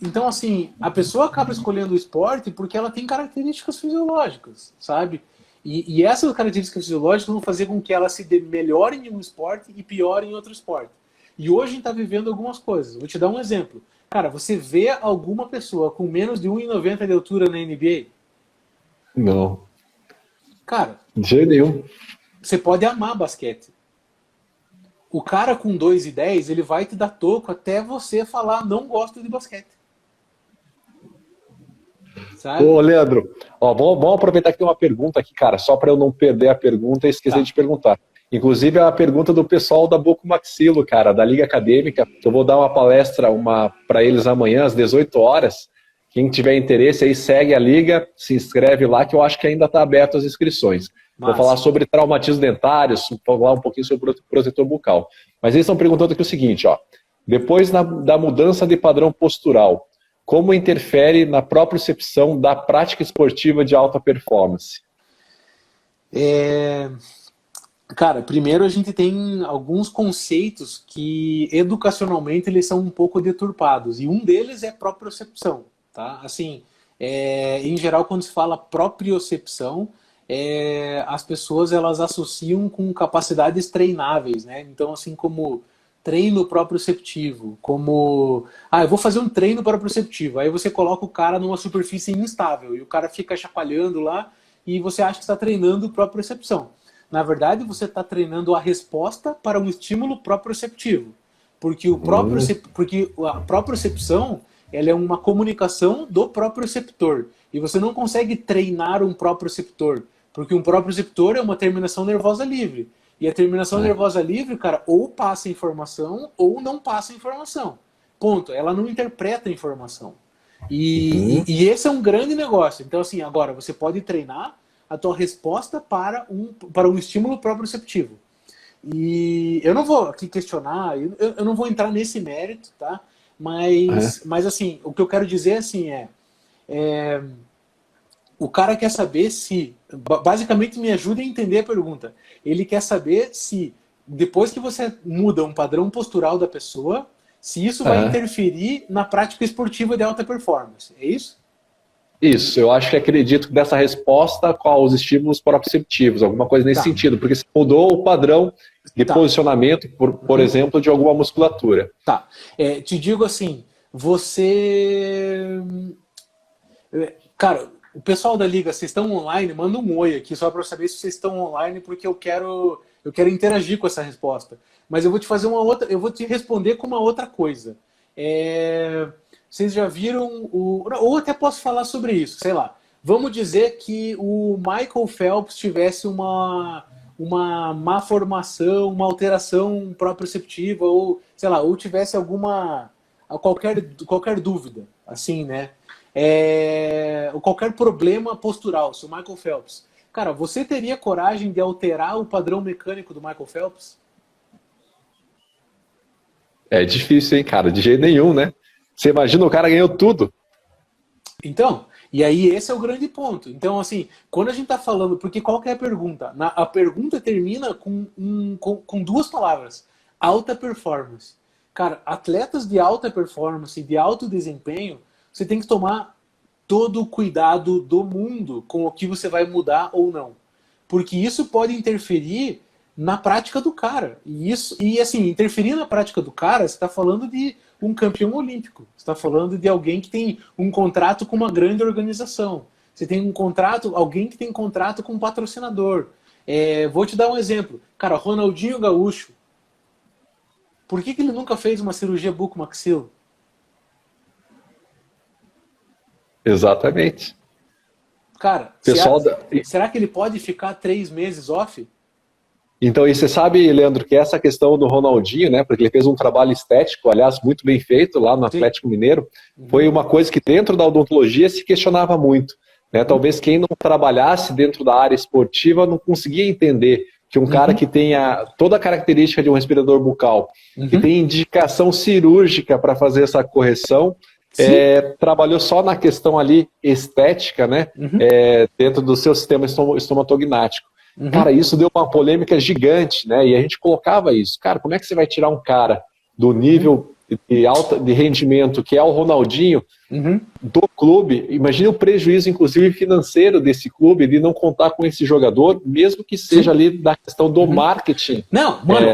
Então, assim, a pessoa acaba escolhendo o esporte porque ela tem características fisiológicas, sabe? E essas características fisiológicas vão fazer com que ela se dê melhor em um esporte e pior em outro esporte. E hoje a gente está vivendo algumas coisas. Vou te dar um exemplo. Cara, você vê alguma pessoa com menos de 1,90 de altura na NBA? Não. Cara, De jeito nenhum. você pode amar basquete. O cara com 2,10, ele vai te dar toco até você falar não gosto de basquete. Sabe? Ô, Leandro, ó, vamos aproveitar que tem uma pergunta aqui, cara, só para eu não perder a pergunta e esquecer de perguntar. Inclusive a pergunta do pessoal da Bucomaxilo, cara, da Liga Acadêmica, que eu vou dar uma palestra para eles amanhã às 18 horas. Quem tiver interesse aí segue a Liga, se inscreve lá, que eu acho que ainda está aberto as inscrições. Vou falar sobre traumatismo dentários, vou falar um pouquinho sobre o protetor bucal. Mas eles estão perguntando aqui o seguinte, ó, depois da mudança de padrão postural, como interfere na propriocepção da prática esportiva de alta performance? Cara, primeiro a gente tem alguns conceitos que educacionalmente eles são um pouco deturpados, e um deles é propriocepção, tá? Assim, em geral, quando se fala propriocepção, as pessoas elas associam com capacidades treináveis, né? Então, assim como treino proprioceptivo, como eu vou fazer um treino proprioceptivo, aí você coloca o cara numa superfície instável e o cara fica chacoalhando lá e você acha que está treinando propriocepção. Na verdade, você está treinando a resposta para um estímulo proprioceptivo, porque a propriocepção ela é uma comunicação do proprioceptor e você não consegue treinar um proprioceptor, porque um proprioceptor é uma terminação nervosa livre. E a terminação nervosa livre, cara, ou passa informação ou não passa informação. Ponto. Ela não interpreta a informação. E esse é um grande negócio. Então, assim, agora você pode treinar a tua resposta para um estímulo proprioceptivo. E eu não vou aqui questionar, eu não vou entrar nesse mérito, tá? Mas assim, o que eu quero dizer assim o cara quer saber se... Basicamente, me ajuda a entender a pergunta. Ele quer saber se, depois que você muda um padrão postural da pessoa, se isso vai interferir na prática esportiva de alta performance. É isso? Isso, eu acho que acredito dessa resposta aos estímulos proprioceptivos, alguma coisa nesse sentido, porque você mudou o padrão de posicionamento, por exemplo, de alguma musculatura. Tá. Te digo assim, você... Cara... O pessoal da Liga, vocês estão online? Manda um oi aqui, só para eu saber se vocês estão online, porque eu quero interagir com essa resposta. Mas eu vou te fazer eu vou te responder com uma outra coisa. Vocês já viram ou até posso falar sobre isso, sei lá. Vamos dizer que o Michael Phelps tivesse uma má formação, uma alteração proprioceptiva, ou sei lá, ou tivesse qualquer dúvida, assim, né? Qualquer problema postural, se o Michael Phelps. Cara, você teria coragem de alterar o padrão mecânico do Michael Phelps? É difícil, hein, cara? De jeito nenhum, né? Você imagina, o cara ganhou tudo. Então, e aí esse é o grande ponto. Então, assim, quando a gente tá falando... Porque qual que é a pergunta? A pergunta termina com duas palavras. Alta performance. Cara, atletas de alta performance, de alto desempenho, você tem que tomar todo o cuidado do mundo com o que você vai mudar ou não. Porque isso pode interferir na prática do cara. E assim, interferir na prática do cara, você está falando de um campeão olímpico. Você está falando de alguém que tem um contrato com uma grande organização. Você tem alguém que tem contrato com um patrocinador. Vou te dar um exemplo. Cara, Ronaldinho Gaúcho. Por que ele nunca fez uma cirurgia bucomaxilo? Exatamente. Cara, será que ele pode ficar 3 meses off? Então, e você sabe, Leandro, que essa questão do Ronaldinho, né, porque ele fez um trabalho estético, aliás, muito bem feito lá no Atlético Mineiro, foi uma coisa que dentro da odontologia se questionava muito. Né? Talvez quem não trabalhasse dentro da área esportiva não conseguia entender que um cara que tenha toda a característica de um respirador bucal, que tem indicação cirúrgica para fazer essa correção, Sim. trabalhou só na questão ali estética, né? Uhum. Dentro do seu sistema estomatognático. Cara, Uhum. isso deu uma polêmica gigante, né? E a gente colocava isso. Cara, como é que você vai tirar um cara do Uhum. nível de rendimento que é o Ronaldinho Uhum. do clube? Imagine o prejuízo, inclusive, financeiro desse clube de não contar com esse jogador, mesmo que seja Sim. ali da questão do Uhum. marketing. Não, mano,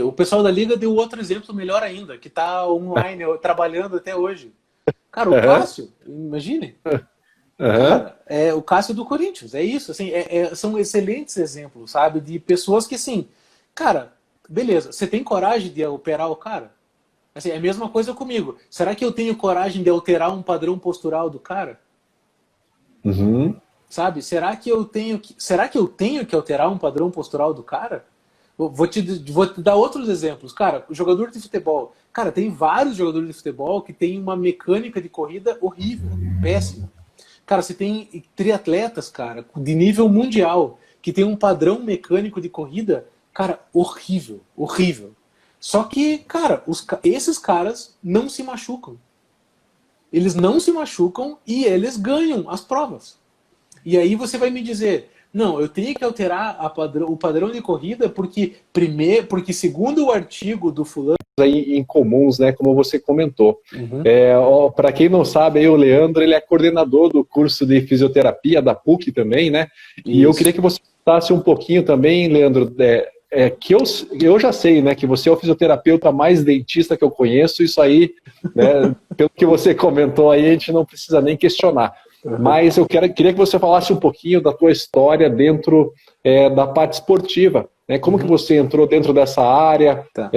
o pessoal da liga deu outro exemplo melhor ainda, que tá online, trabalhando até hoje. Cara, o Aham, Cássio, imagine. aham, Cara, é o Cássio do Corinthians, é isso, assim, são excelentes exemplos, sabe, de pessoas que, assim, cara, beleza, você tem coragem de operar o cara? Assim, é a mesma coisa comigo. Será que eu tenho coragem de alterar um padrão postural do cara? uhum. Sabe? Será que eu tenho que alterar um padrão postural do cara? Vou te dar outros exemplos. Cara, jogador de futebol. Cara, tem vários jogadores de futebol que têm uma mecânica de corrida horrível, péssima. Cara, você tem triatletas, cara, de nível mundial, que tem um padrão mecânico de corrida, cara, horrível, horrível. Só que, cara, esses caras não se machucam. Eles não se machucam e eles ganham as provas. E aí você vai me dizer, não, eu tenho que alterar o padrão de corrida porque segundo o artigo do fulano. Aí incomuns, né, como você comentou. Uhum. Para quem não sabe, aí, o Leandro ele é coordenador do curso de fisioterapia da PUC também, né? E eu queria Isso. que você contasse um pouquinho também, Leandro, que eu já sei, né, que você é o fisioterapeuta mais dentista que eu conheço, isso aí, né, pelo que você comentou aí, a gente não precisa nem questionar. Uhum. Mas queria que você falasse um pouquinho da tua história dentro da parte esportiva, né? Como que Uhum. você entrou dentro dessa área? Tá.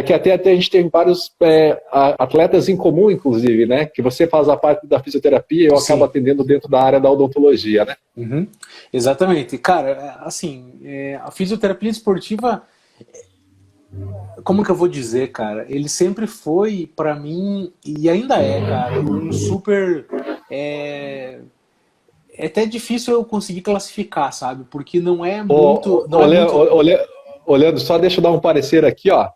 Que até a gente tem vários atletas em comum, inclusive, né? Que você faz a parte da fisioterapia e eu acabo Sim. atendendo dentro da área da odontologia, né? Uhum. Exatamente. Cara, assim, a fisioterapia esportiva, como que eu vou dizer, cara? Ele sempre foi, pra mim, e ainda é, cara, um super. É, é até difícil eu conseguir classificar, sabe? Porque não é muito. Não é muito. Olhando, só deixa eu dar um parecer aqui, ó.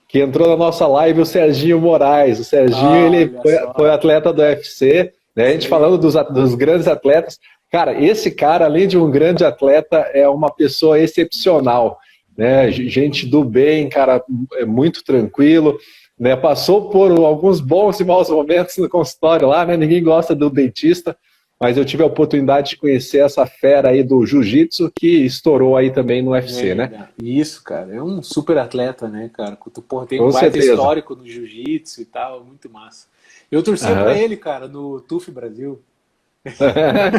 Que entrou na nossa live o Serginho Moraes. O Serginho, Ah, ele olha foi só. atleta do UFC, né? A gente Sei. falando dos grandes atletas. Cara, esse cara, além de um grande atleta, é uma pessoa excepcional, né? Gente do bem, cara, é muito tranquilo, né? Passou por alguns bons e maus momentos no consultório lá, né? Ninguém gosta do dentista, mas eu tive a oportunidade de conhecer essa fera aí do jiu-jitsu que estourou aí também no UFC, né? Isso, cara. É um super atleta, né, cara? Porra, tem um Com baita certeza. histórico no jiu-jitsu e tal, muito massa. Eu torcia pra Aham. ele, cara, no TUF Brasil.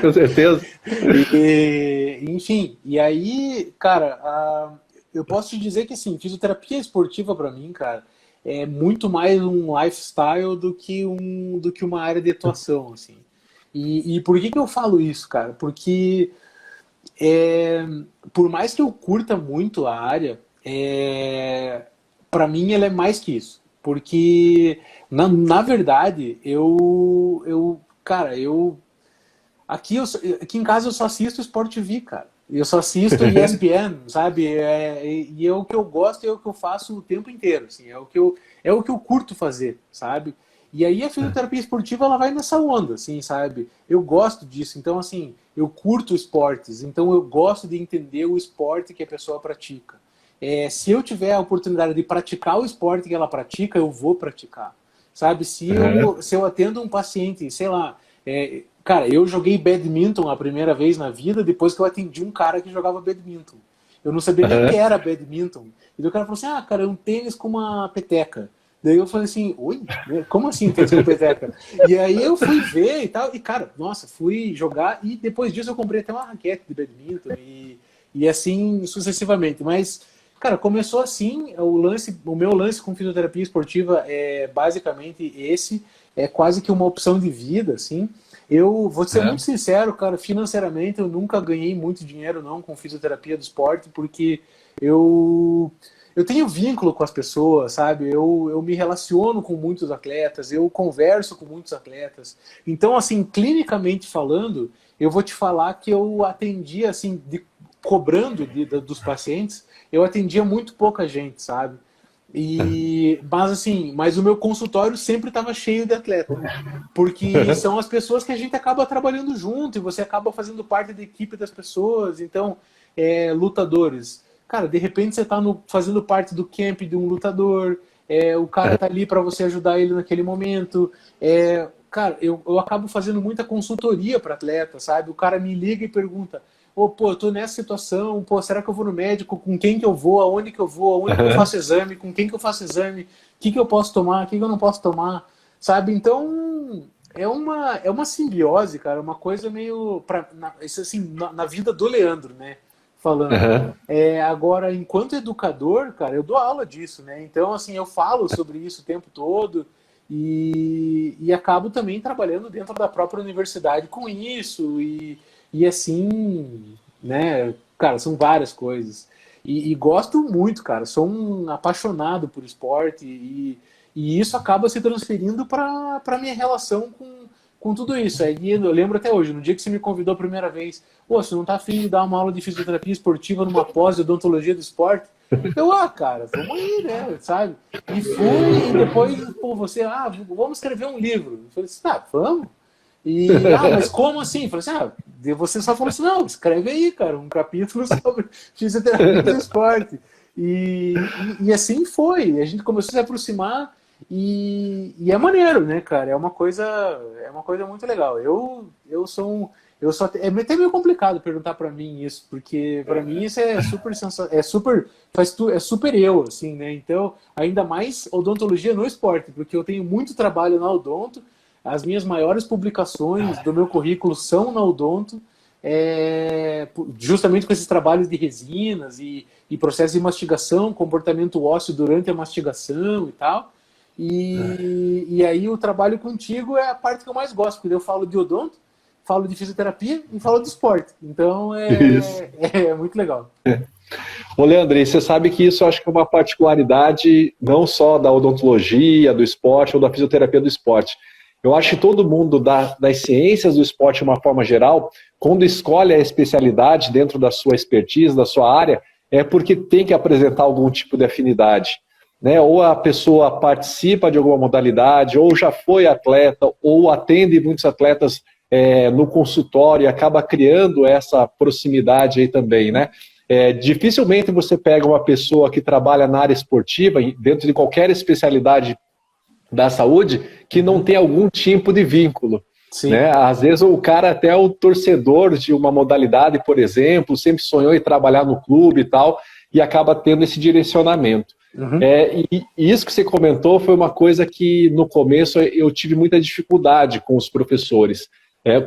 Com certeza. Enfim, e aí, cara, eu posso te dizer que assim, fisioterapia esportiva pra mim, cara, é muito mais um lifestyle do que uma área de atuação, assim. E por que que eu falo isso, cara? Porque é, por mais que eu curta muito a área, para mim ela é mais que isso. Porque, na verdade, cara, aqui em casa eu só assisto Sport TV, cara. Eu só assisto ESPN, sabe? E é o que eu gosto e é o que eu faço o tempo inteiro, assim. É o que eu curto fazer, sabe? E aí a fisioterapia esportiva, ela vai nessa onda, assim, sabe? Eu gosto disso. Então, assim, eu curto esportes. Então, eu gosto de entender o esporte que a pessoa pratica. Se eu tiver a oportunidade de praticar o esporte que ela pratica, eu vou praticar. Sabe? Uhum. Se eu atendo um paciente, sei lá, cara, eu joguei badminton a primeira vez na vida depois que eu atendi um cara que jogava badminton. Eu não sabia nem o que Uhum. era badminton. E o cara falou assim: ah, cara, é um tênis com uma peteca. Daí eu falei assim: oi? Como assim tênis com peteca? E aí eu fui ver e tal. E, cara, nossa, fui jogar. E depois disso eu comprei até uma raquete de badminton. E assim sucessivamente. Mas, cara, começou assim. O meu lance com fisioterapia esportiva é basicamente esse. É quase que uma opção de vida, assim. Eu vou ser muito Uhum. sincero, cara, financeiramente eu nunca ganhei muito dinheiro não com fisioterapia do esporte, porque eu eu tenho vínculo com as pessoas, sabe? Eu me relaciono com muitos atletas, eu converso com muitos atletas. Então, assim, clinicamente falando, eu vou te falar que eu atendia, assim, cobrando dos pacientes, eu atendia muito pouca gente, sabe? Mas assim, mas o meu consultório sempre estava cheio de atleta, porque são as pessoas que a gente acaba trabalhando junto e você acaba fazendo parte da equipe das pessoas. Então, lutadores, cara, de repente você está fazendo parte do camp de um lutador, o cara tá ali para você ajudar ele naquele momento. Cara, eu acabo fazendo muita consultoria para atleta, sabe? O cara me liga e pergunta: pô, eu tô nessa situação, pô, será que eu vou no médico? Com quem que eu vou? Aonde que eu vou? Aonde que eu faço exame? Com quem que eu faço exame? O que que eu posso tomar? O que que eu não posso tomar? Sabe? Então, é uma simbiose, cara, uma coisa meio... Isso assim, na vida do Leandro, né? Falando. Agora, enquanto educador, cara, eu dou aula disso, né? Então, assim, eu falo sobre isso o tempo todo e acabo também trabalhando dentro da própria universidade com isso e assim, né, cara, são várias coisas. E gosto muito, cara, sou um apaixonado por esporte e isso acaba se transferindo para minha relação com tudo isso. Aí eu lembro até hoje, no dia que você me convidou a primeira vez, pô, você não tá afim de dar uma aula de fisioterapia esportiva numa pós de odontologia do esporte? Eu, cara, vamos aí, né, sabe? E fui, e depois, pô, vamos escrever um livro. Eu falei assim, vamos. Mas como assim? Eu falei assim, você só falou assim, não, escreve aí, cara, um capítulo sobre fisioterapia do esporte. E assim foi, a gente começou a se aproximar e é maneiro, né, cara? É uma coisa muito legal. Eu sou é até meio complicado perguntar para mim isso, porque para mim isso é super é super eu, assim, né? Então, ainda mais odontologia no esporte, porque eu tenho muito trabalho na odonto. As minhas maiores publicações do meu currículo são na odonto, justamente com esses trabalhos de resinas e processo de mastigação, comportamento ósseo durante a mastigação e tal. E aí o trabalho contigo é a parte que eu mais gosto, porque eu falo de odonto, falo de fisioterapia e falo de esporte. Então é muito legal. Ô, Leandro, e você sabe que isso eu acho que é uma particularidade não só da odontologia, do esporte ou da fisioterapia do esporte. Eu acho que todo mundo das ciências do esporte, de uma forma geral, quando escolhe a especialidade dentro da sua expertise, da sua área, é porque tem que apresentar algum tipo de afinidade, né? Ou a pessoa participa de alguma modalidade, ou já foi atleta, ou atende muitos atletas no consultório e acaba criando essa proximidade aí também, né? Dificilmente você pega uma pessoa que trabalha na área esportiva, dentro de qualquer especialidade da saúde, que não tem algum tipo de vínculo. Sim. Né? Às vezes o cara até é o torcedor de uma modalidade, por exemplo, sempre sonhou em trabalhar no clube e tal, e acaba tendo esse direcionamento. Uhum. E isso que você comentou foi uma coisa que no começo eu tive muita dificuldade com os professores,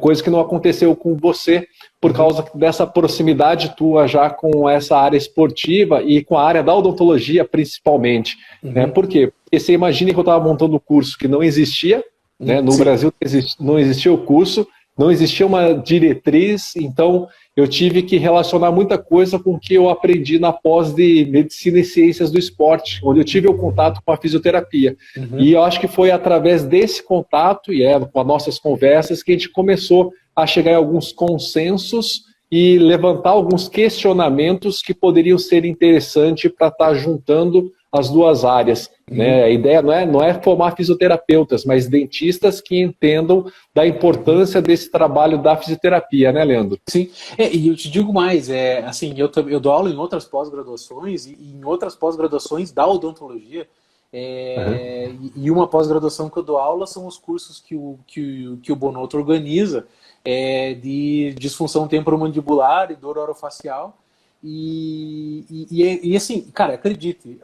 coisa que não aconteceu com você, por causa dessa proximidade tua já com essa área esportiva e com a área da odontologia principalmente. Né? Por quê? Porque você imagina que eu estava montando um curso que não existia, né? No Brasil não existia o curso, não existia uma diretriz, então eu tive que relacionar muita coisa com o que eu aprendi na pós de Medicina e Ciências do Esporte, onde eu tive o contato com a fisioterapia. E eu acho que foi através desse contato e com as nossas conversas que a gente começou a chegar em alguns consensos e levantar alguns questionamentos que poderiam ser interessantes para estar juntando as duas áreas. Né? A ideia não é formar fisioterapeutas, mas dentistas que entendam da importância desse trabalho da fisioterapia, né, Leandro? Sim, e eu te digo mais, assim, eu dou aula em outras pós-graduações e em outras pós-graduações da odontologia, e uma pós-graduação que eu dou aula são os cursos que o Bonotto organiza, de disfunção temporomandibular e dor orofacial. E assim, cara, acredite,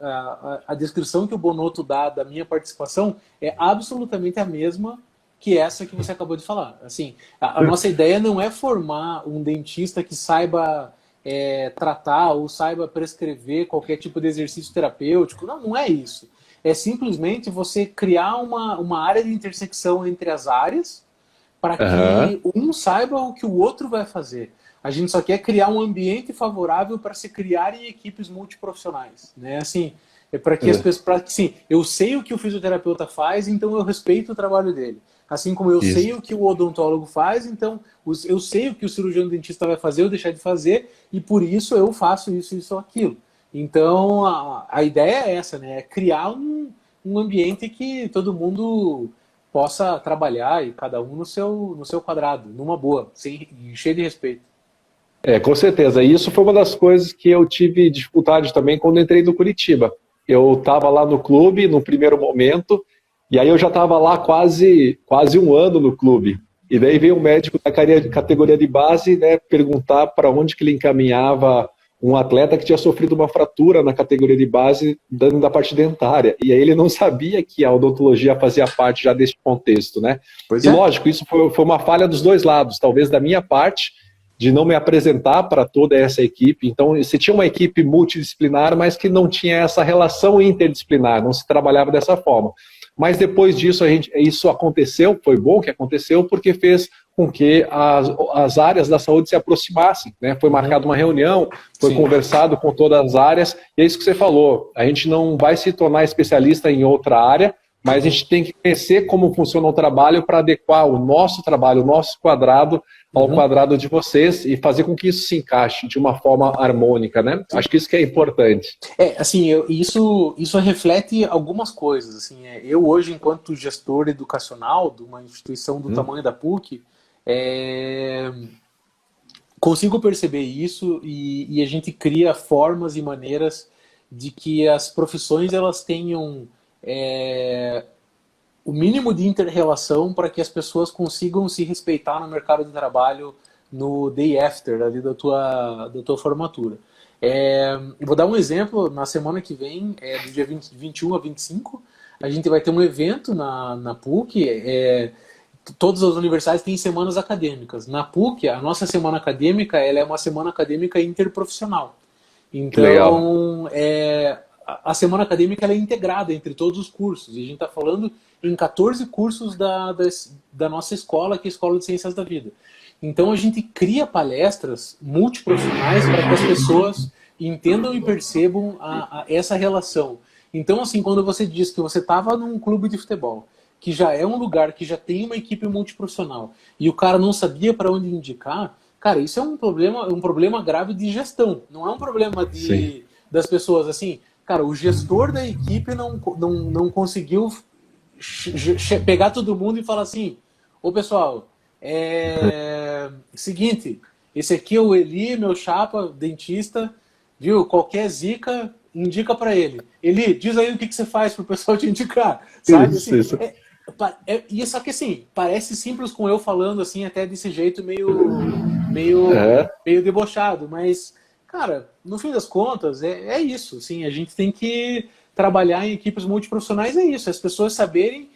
a descrição que o Bonotto dá da minha participação é absolutamente a mesma que essa que você acabou de falar. Assim, a nossa ideia não é formar um dentista que saiba tratar ou saiba prescrever qualquer tipo de exercício terapêutico. Não é isso. É simplesmente você criar uma área de intersecção entre as áreas para que um saiba o que o outro vai fazer. A gente só quer criar um ambiente favorável para se criarem equipes multiprofissionais, né? Assim, para que as pessoas, sim, eu sei o que o fisioterapeuta faz, então eu respeito o trabalho dele. Assim como eu sei o que o odontólogo faz, então eu sei o que o cirurgião dentista vai fazer ou deixar de fazer, e por isso eu faço isso ou aquilo. Então, a ideia é essa, né? É criar um ambiente que todo mundo possa trabalhar e cada um no seu quadrado, numa boa, sem, cheio de respeito. Com certeza. E isso foi uma das coisas que eu tive dificuldade também quando entrei no Curitiba. Eu estava lá no clube no primeiro momento, e aí eu já estava lá quase um ano no clube. E daí veio um médico da categoria de base, né, perguntar para onde que ele encaminhava um atleta que tinha sofrido uma fratura na categoria de base dando da parte dentária. E aí ele não sabia que a odontologia fazia parte já desse contexto, né? Pois E é. lógico, isso foi uma falha dos dois lados, talvez da minha parte, de não me apresentar para toda essa equipe. Então, você tinha uma equipe multidisciplinar, mas que não tinha essa relação interdisciplinar, não se trabalhava dessa forma. Mas depois disso, isso aconteceu, foi bom que aconteceu, porque fez com que as áreas da saúde se aproximassem, né? Foi marcada uma reunião, foi conversado com todas as áreas, e é isso que você falou, a gente não vai se tornar especialista em outra área, mas a gente tem que conhecer como funciona o trabalho para adequar o nosso trabalho, o nosso quadrado, ao quadrado de vocês e fazer com que isso se encaixe de uma forma harmônica, né? Acho que isso que é importante. Assim, isso reflete algumas coisas. Assim, eu hoje, enquanto gestor educacional de uma instituição do tamanho da PUC, consigo perceber isso e a gente cria formas e maneiras de que as profissões elas tenham o mínimo de inter-relação para que as pessoas consigam se respeitar no mercado de trabalho no day after ali da tua formatura. Vou dar um exemplo, na semana que vem, do dia 21 a 25, a gente vai ter um evento na PUC, todas as universidades têm semanas acadêmicas. Na PUC, a nossa semana acadêmica ela é uma semana acadêmica interprofissional. Então, a semana acadêmica ela é integrada entre todos os cursos. E a gente está falando em 14 cursos da nossa escola, que é a Escola de Ciências da Vida. Então, a gente cria palestras multiprofissionais para que as pessoas entendam e percebam essa relação. Então, assim, quando você diz que você estava num clube de futebol, que já é um lugar que já tem uma equipe multiprofissional, e o cara não sabia para onde indicar, cara, isso é um problema grave de gestão. Não é um problema das pessoas, assim... Cara, o gestor da equipe não conseguiu pegar todo mundo e falar assim: ô pessoal, seguinte, esse aqui é o Eli, meu chapa, dentista, viu? Qualquer zica, indica para ele. Eli, diz aí o que você faz pro pessoal te indicar, sabe? Isso. E só que assim, parece simples com eu falando assim, até desse jeito meio debochado, mas... Cara, no fim das contas, é isso. Assim, a gente tem que trabalhar em equipes multiprofissionais, é isso. As pessoas saberem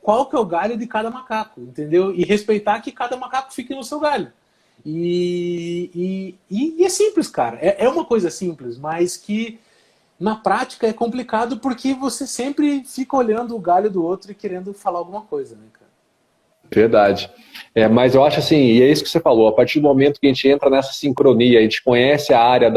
qual que é o galho de cada macaco, entendeu? E respeitar que cada macaco fique no seu galho. E é simples, cara. É uma coisa simples, mas que na prática é complicado porque você sempre fica olhando o galho do outro e querendo falar alguma coisa, né, cara? Verdade. Mas eu acho assim, e é isso que você falou, a partir do momento que a gente entra nessa sincronia, a gente conhece a área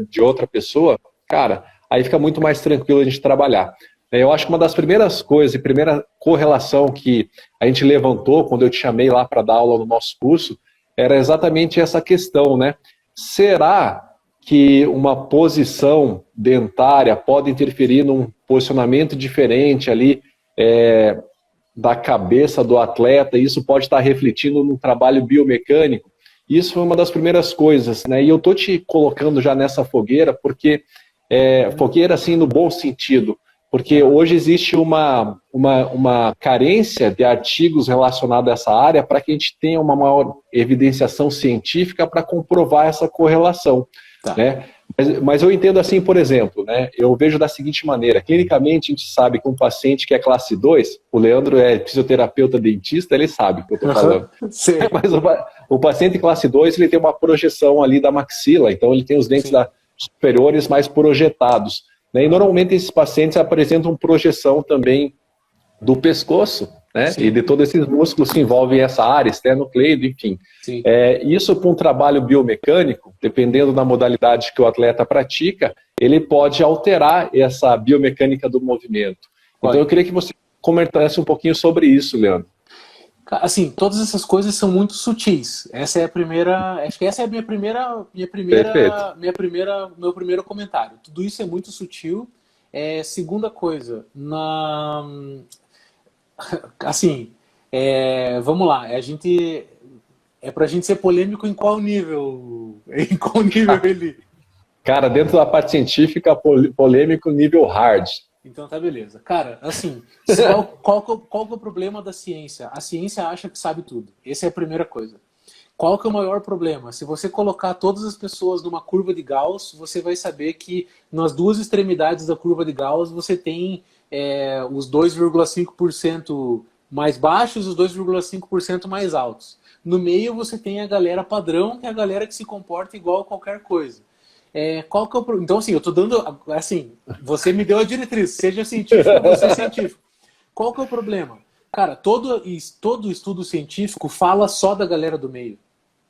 de outra pessoa, cara, aí fica muito mais tranquilo a gente trabalhar. Eu acho que uma das primeiras coisas e primeira correlação que a gente levantou quando eu te chamei lá para dar aula no nosso curso, era exatamente essa questão, né? Será que uma posição dentária pode interferir num posicionamento diferente ali, da cabeça do atleta, isso pode estar refletindo no trabalho biomecânico? Isso foi uma das primeiras coisas, né? E eu tô te colocando já nessa fogueira, porque fogueira assim no bom sentido, porque hoje existe uma carência de artigos relacionados a essa área para que a gente tenha uma maior evidenciação científica para comprovar essa correlação, né? Mas eu entendo assim, por exemplo, né, eu vejo da seguinte maneira, clinicamente a gente sabe que um paciente que é classe 2, o Leandro é fisioterapeuta dentista, ele sabe o que eu estou falando. Mas o paciente classe 2, ele tem uma projeção ali da maxila, então ele tem os dentes superiores mais projetados, né, e normalmente esses pacientes apresentam projeção também do pescoço, né? E de todos esses músculos que envolvem essa área, esternocleido, enfim. Isso para um trabalho biomecânico, dependendo da modalidade que o atleta pratica, ele pode alterar essa biomecânica do movimento. Então eu queria que você comentasse um pouquinho sobre isso, Leandro. Assim, todas essas coisas são muito sutis. Essa é a primeira, acho que essa é a Perfeito. meu primeiro comentário. Tudo isso é muito sutil. Segunda coisa, assim, vamos lá, é pra gente ser polêmico em qual nível? Em qual nível ele? Cara, dentro da parte científica, polêmico nível hard. Então tá beleza. Cara, assim, qual que é o problema da ciência? A ciência acha que sabe tudo. Essa é a primeira coisa. Qual que é o maior problema? Se você colocar todas as pessoas numa curva de Gauss, você vai saber que nas duas extremidades da curva de Gauss você tem os 2,5% mais baixos e os 2,5% mais altos. No meio você tem a galera padrão, que é a galera que se comporta igual a qualquer coisa. Qual que é o Então, assim, eu tô dando. Assim, você me deu a diretriz, seja científico, você é científico. Qual que é o problema? Cara, todo estudo científico fala só da galera do meio.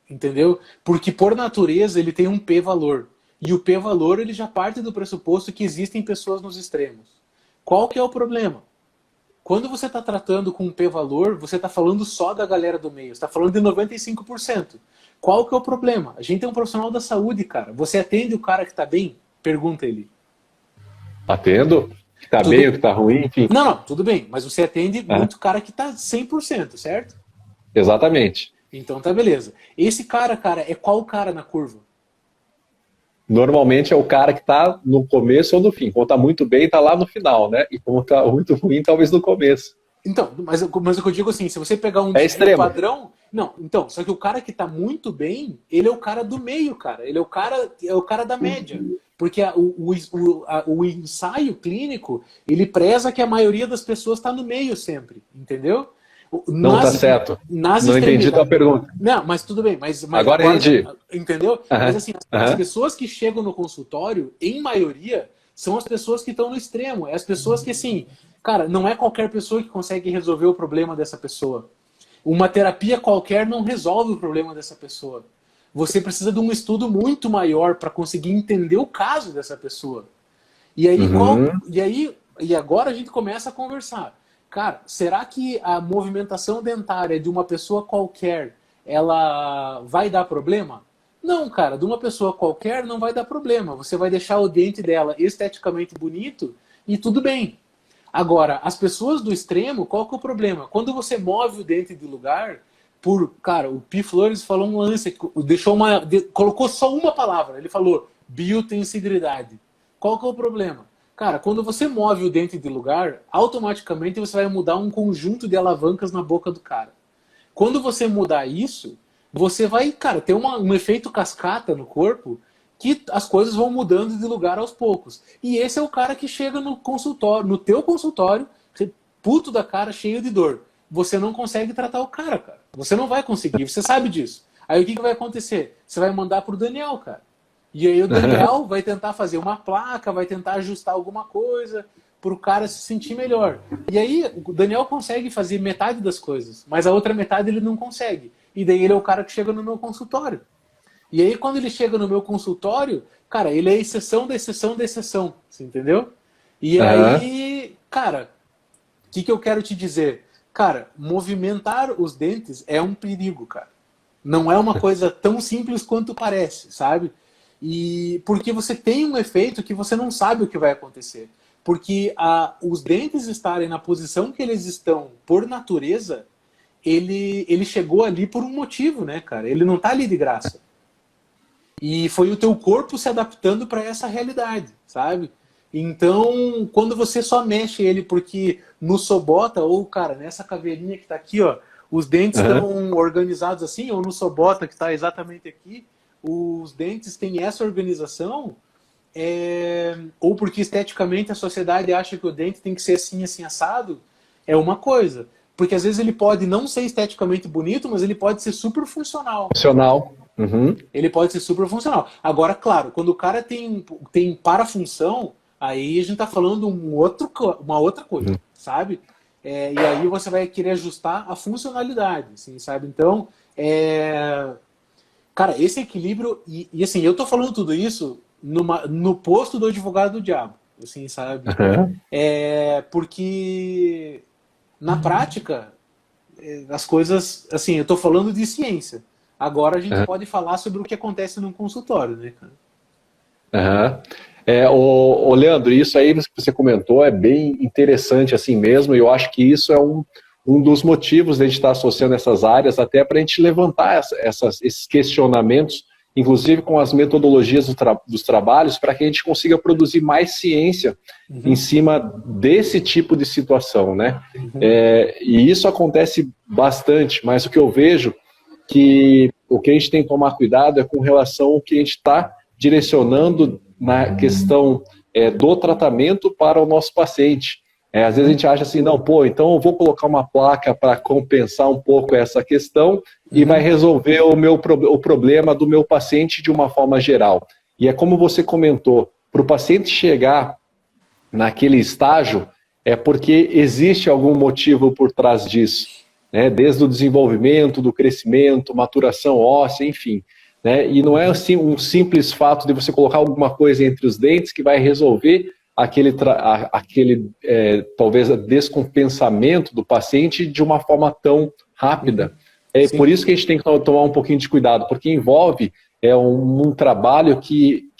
Entendeu? Porque, por natureza, ele tem um p-valor. E o p-valor ele já parte do pressuposto que existem pessoas nos extremos. Qual que é o problema? Quando você está tratando com um p-valor, você está falando só da galera do meio. Você está falando de 95%. Qual que é o problema? A gente é um profissional da saúde, cara. Você atende o cara que está bem? Pergunta ele. Tá tendo? Que tá bem, o Tudo... que tá ruim, enfim. Não, não, tudo bem. Mas você atende muito cara que está 100%, certo? Exatamente. Então tá beleza. Esse cara, é qual cara na curva? Normalmente é o cara que tá no começo ou no fim. Quando tá muito bem, tá lá no final, né? E quando tá muito ruim, talvez no começo. Então, mas o que eu digo assim, se você pegar um É desvio extremo. padrão, não, então, só que o cara que tá muito bem, ele é o cara do meio, cara. Ele é o cara da média. Porque o ensaio clínico, ele preza que a maioria das pessoas está no meio sempre, entendeu? Não tá certo. Nas Não entendi tua pergunta. Não, mas tudo bem, mas Agora entendi. entendeu? Mas assim, as pessoas que chegam no consultório, em maioria, são as pessoas que estão no extremo. É as pessoas que, assim, cara, não é qualquer pessoa que consegue resolver o problema dessa pessoa. Uma terapia qualquer não resolve o problema dessa pessoa. Você precisa de um estudo muito maior para conseguir entender o caso dessa pessoa. E aí, e agora a gente começa a conversar. Cara, será que a movimentação dentária de uma pessoa qualquer, ela vai dar problema? Não, cara, de uma pessoa qualquer não vai dar problema. Você vai deixar o dente dela esteticamente bonito e tudo bem. Agora, as pessoas do extremo, qual que é o problema? Quando você move o dente de lugar, cara, o Pi Flores falou um lance, colocou só uma palavra, ele falou biotensidade. Qual que é o problema? Cara, quando você move o dente de lugar, automaticamente você vai mudar um conjunto de alavancas na boca do cara. Quando você mudar isso, você vai, cara, ter um efeito cascata no corpo que as coisas vão mudando de lugar aos poucos. E esse é o cara que chega no consultório, no teu consultório, puto da cara, cheio de dor. Você não consegue tratar o cara. Você não vai conseguir, você sabe disso. Aí o que vai acontecer? Você vai mandar pro Daniel, cara. E aí o Daniel vai tentar fazer uma placa, vai tentar ajustar alguma coisa para o cara se sentir melhor. E aí o Daniel consegue fazer metade das coisas, mas a outra metade ele não consegue. E daí ele é o cara que chega no meu consultório. E aí quando ele chega no meu consultório, cara, ele é a exceção da exceção da exceção, você entendeu? E aí, cara, o que eu quero te dizer? Cara, movimentar os dentes é um perigo, cara. Não é uma coisa tão simples quanto parece, sabe? E porque você tem um efeito que você não sabe o que vai acontecer. Porque os dentes estarem na posição que eles estão por natureza, ele chegou ali por um motivo, né, cara? Ele não tá ali de graça. E foi o teu corpo se adaptando para essa realidade, sabe? Então, quando você só mexe ele porque no Sobota, ou, cara, nessa caveirinha que tá aqui, ó, os dentes estão organizados assim, ou no Sobota que está exatamente aqui, os dentes têm essa organização, ou porque esteticamente a sociedade acha que o dente tem que ser assim, assim, assado, é uma coisa. Porque às vezes ele pode não ser esteticamente bonito, mas ele pode ser super funcional. Funcional. Ele pode ser super funcional. Agora, claro, quando o cara tem parafunção, aí a gente tá falando uma outra coisa, sabe? E aí você vai querer ajustar a funcionalidade, assim, sabe? Então, cara, esse equilíbrio... E assim, eu tô falando tudo isso no posto do advogado do diabo, assim, sabe? Porque, na prática, as coisas, assim, eu estou falando de ciência. Agora a gente pode falar sobre o que acontece num consultório, né, cara? Aham. Ô, Leandro, isso aí que você comentou é bem interessante assim mesmo, e eu acho que isso é um dos motivos de a gente estar associando essas áreas, até para a gente levantar esses questionamentos, inclusive com as metodologias dos trabalhos, para que a gente consiga produzir mais ciência em cima desse tipo de situação, né? E isso acontece bastante, mas o que eu vejo que o que a gente tem que tomar cuidado é com relação ao que a gente está direcionando na questão do tratamento para o nosso paciente. Às vezes a gente acha assim, não, pô, então eu vou colocar uma placa para compensar um pouco essa questão e vai resolver o problema do meu paciente de uma forma geral. E é como você comentou, para o paciente chegar naquele estágio, é porque existe algum motivo por trás disso, né? Desde o desenvolvimento, do crescimento, maturação óssea, enfim. Né? E não é assim um simples fato de você colocar alguma coisa entre os dentes que vai resolver aquele talvez descompensamento do paciente de uma forma tão rápida. É por isso que a gente tem que tomar um pouquinho de cuidado, porque envolve um trabalho que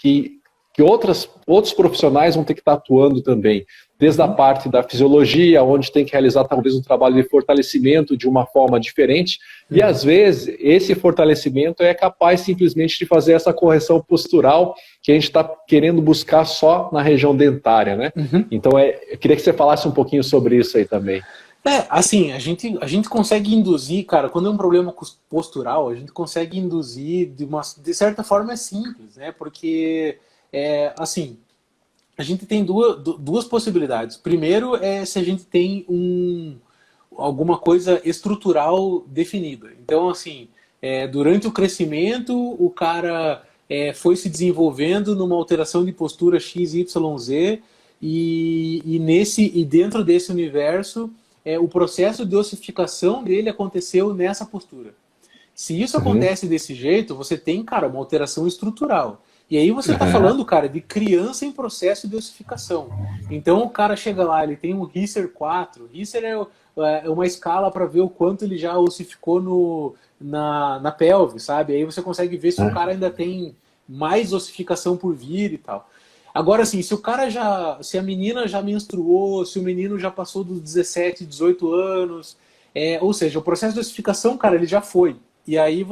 outros profissionais vão ter que estar atuando também, desde a parte da fisiologia, onde tem que realizar talvez um trabalho de fortalecimento de uma forma diferente, e às vezes esse fortalecimento é capaz simplesmente de fazer essa correção postural que a gente está querendo buscar só na região dentária, né? Então eu queria que você falasse um pouquinho sobre isso aí também. Assim, a gente consegue induzir, cara, quando é um problema postural, a gente consegue induzir de certa forma é simples, né? Porque assim, a gente tem duas possibilidades. Primeiro é se a gente tem alguma coisa estrutural definida. Então, assim, durante o crescimento, o cara foi se desenvolvendo numa alteração de postura X, Y, Z, e dentro desse universo, o processo de ossificação dele aconteceu nessa postura. Se isso acontece desse jeito, você tem, cara, uma alteração estrutural. E aí você está falando, cara, de criança em processo de ossificação. Então o cara chega lá, ele tem um Risser 4. Risser é uma escala para ver o quanto ele já ossificou na pelve, sabe? Aí você consegue ver se o cara ainda tem mais ossificação por vir e tal. Agora, assim, se a menina já menstruou, se o menino já passou dos 17, 18 anos, ou seja, o processo de ossificação, cara, ele já foi. E aí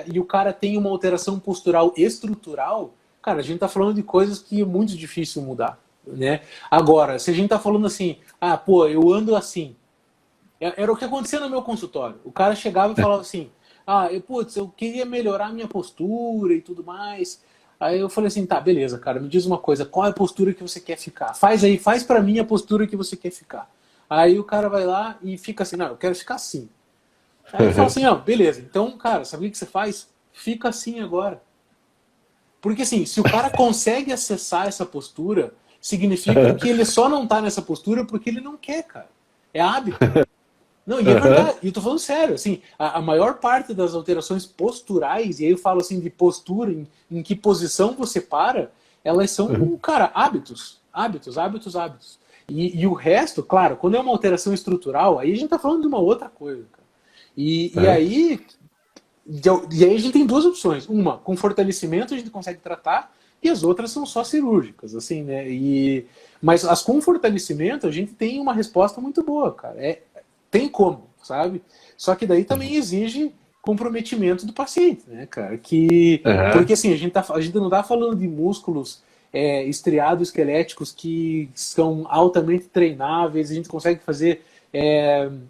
e o cara tem uma alteração postural estrutural, cara, a gente tá falando de coisas que é muito difícil mudar, né? Agora, se a gente tá falando assim, eu ando assim, era o que acontecia no meu consultório. O cara chegava e falava assim, eu queria melhorar a minha postura e tudo mais. Aí eu falei assim, tá, beleza, cara, me diz uma coisa, qual é a postura que você quer ficar? Faz pra mim a postura que você quer ficar. Aí o cara vai lá e fica assim, não, eu quero ficar assim. Aí eu falo assim, beleza, então, cara, sabe o que você faz? Fica assim agora. Porque assim, se o cara consegue acessar essa postura, significa que ele só não tá nessa postura porque ele não quer, cara. É hábito. Não, e é verdade, e eu tô falando sério, assim, a maior parte das alterações posturais, e aí eu falo assim de postura, em que posição você para, elas são, cara, hábitos. E o resto, claro, quando é uma alteração estrutural, aí a gente tá falando de uma outra coisa, cara. E aí a gente tem duas opções. Uma, com fortalecimento a gente consegue tratar, e as outras são só cirúrgicas, assim, né? Mas as com fortalecimento a gente tem uma resposta muito boa, cara. Tem como, sabe? Só que daí também exige comprometimento do paciente, né, cara? Porque assim, a gente não tá falando de músculos estriados esqueléticos que são altamente treináveis, a gente consegue fazer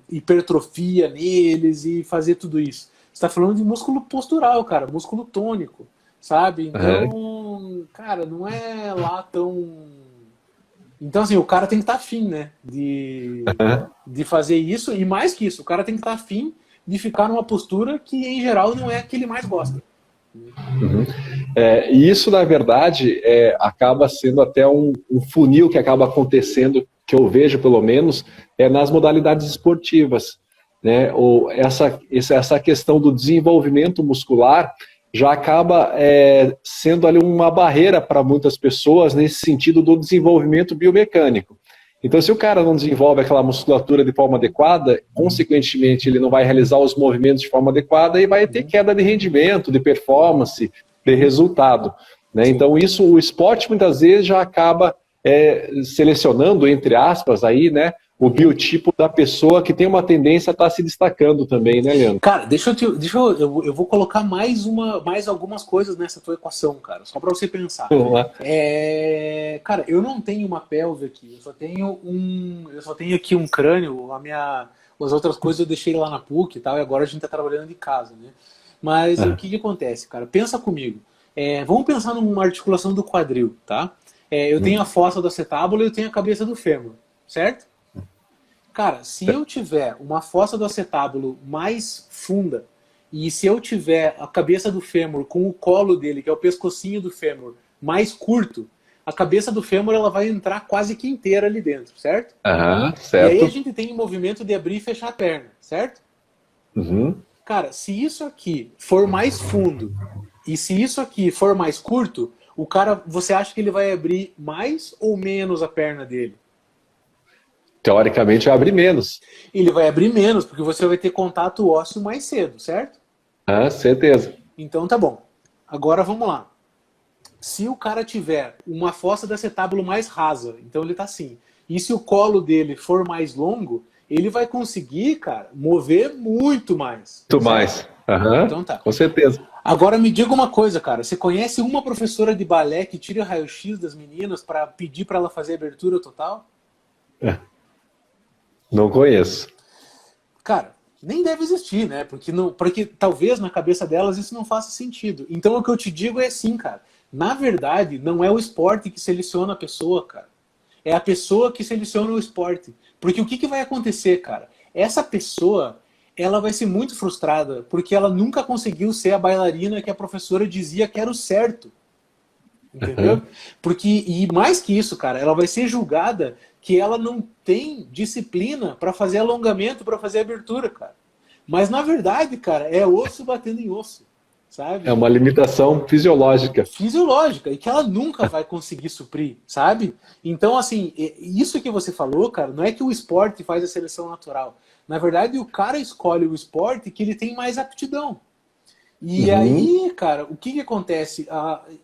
hipertrofia neles e fazer tudo isso. Você tá falando de músculo postural, cara, músculo tônico, sabe? Então, cara, não é lá tão... Então, assim, o cara tem que estar afim, né, de fazer isso, e mais que isso, o cara tem que estar afim de ficar numa postura que, em geral, não é a que ele mais gosta. E isso, na verdade, acaba sendo até um funil que acaba acontecendo, que eu vejo, pelo menos, nas modalidades esportivas, né? Essa questão do desenvolvimento muscular já acaba sendo ali uma barreira para muitas pessoas nesse sentido do desenvolvimento biomecânico. Então, se o cara não desenvolve aquela musculatura de forma adequada, consequentemente, ele não vai realizar os movimentos de forma adequada e vai ter queda de rendimento, de performance, de resultado, né? Então, isso, o esporte muitas vezes já acaba selecionando, entre aspas, aí, né, o biotipo da pessoa que tem uma tendência a estar se destacando também, né, Leandro? Cara, eu vou colocar mais algumas coisas nessa tua equação, cara, só para você pensar. Vamos lá. Cara, eu não tenho uma pelve aqui, eu só tenho aqui um crânio, as outras coisas eu deixei lá na PUC e tal, e agora a gente tá trabalhando de casa, né? Mas o que acontece, cara? Pensa comigo. Vamos pensar numa articulação do quadril, tá? Eu tenho a fossa do acetábulo e eu tenho a cabeça do fêmur, certo? Cara, se eu tiver uma fossa do acetábulo mais funda e se eu tiver a cabeça do fêmur com o colo dele, que é o pescocinho do fêmur, mais curto, a cabeça do fêmur ela vai entrar quase que inteira ali dentro, certo? Certo. E aí a gente tem o movimento de abrir e fechar a perna, certo? Cara, se isso aqui for mais fundo e se isso aqui for mais curto, você acha que ele vai abrir mais ou menos a perna dele? Teoricamente, vai abrir menos. Ele vai abrir menos, porque você vai ter contato ósseo mais cedo, certo? Certeza. Então tá bom. Agora vamos lá. Se o cara tiver uma fossa do acetábulo mais rasa, então ele tá assim. E se o colo dele for mais longo, ele vai conseguir, cara, mover muito mais. Muito mais. Então tá. Com certeza. Agora me diga uma coisa, cara. Você conhece uma professora de balé que tira raio-x das meninas para pedir para ela fazer abertura total? Não conheço. Cara, nem deve existir, né? Porque talvez na cabeça delas isso não faça sentido. Então o que eu te digo é assim, cara. Na verdade, não é o esporte que seleciona a pessoa, cara. É a pessoa que seleciona o esporte. Porque o que vai acontecer, cara? Essa pessoa, ela vai ser muito frustrada porque ela nunca conseguiu ser a bailarina que a professora dizia que era o certo. Entendeu? E mais que isso, cara, ela vai ser julgada que ela não tem disciplina para fazer alongamento, para fazer abertura, cara. Mas na verdade, cara, é osso batendo em osso, sabe? É uma limitação fisiológica. Fisiológica, e que ela nunca vai conseguir suprir, sabe? Então, assim, isso que você falou, cara, não é que o esporte faz a seleção natural. Na verdade, o cara escolhe o esporte que ele tem mais aptidão. E aí, cara, o que acontece?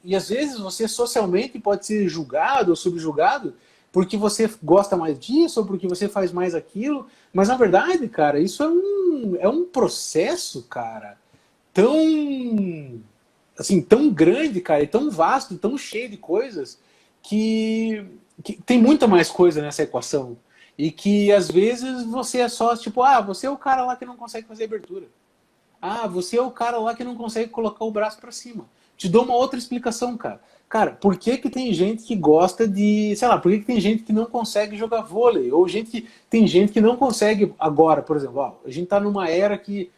E às vezes você socialmente pode ser julgado ou subjugado porque você gosta mais disso ou porque você faz mais aquilo, mas na verdade, cara, isso é um processo, cara, tão grande, cara, e tão vasto, tão cheio de coisas, que tem muita mais coisa nessa equação. E que às vezes você é só, tipo, você é o cara lá que não consegue fazer abertura. Você é o cara lá que não consegue colocar o braço pra cima. Te dou uma outra explicação, cara. Cara, por que tem gente que gosta de... Sei lá, por que tem gente que não consegue jogar vôlei? Ou tem gente que não consegue agora, por exemplo. A gente tá numa era que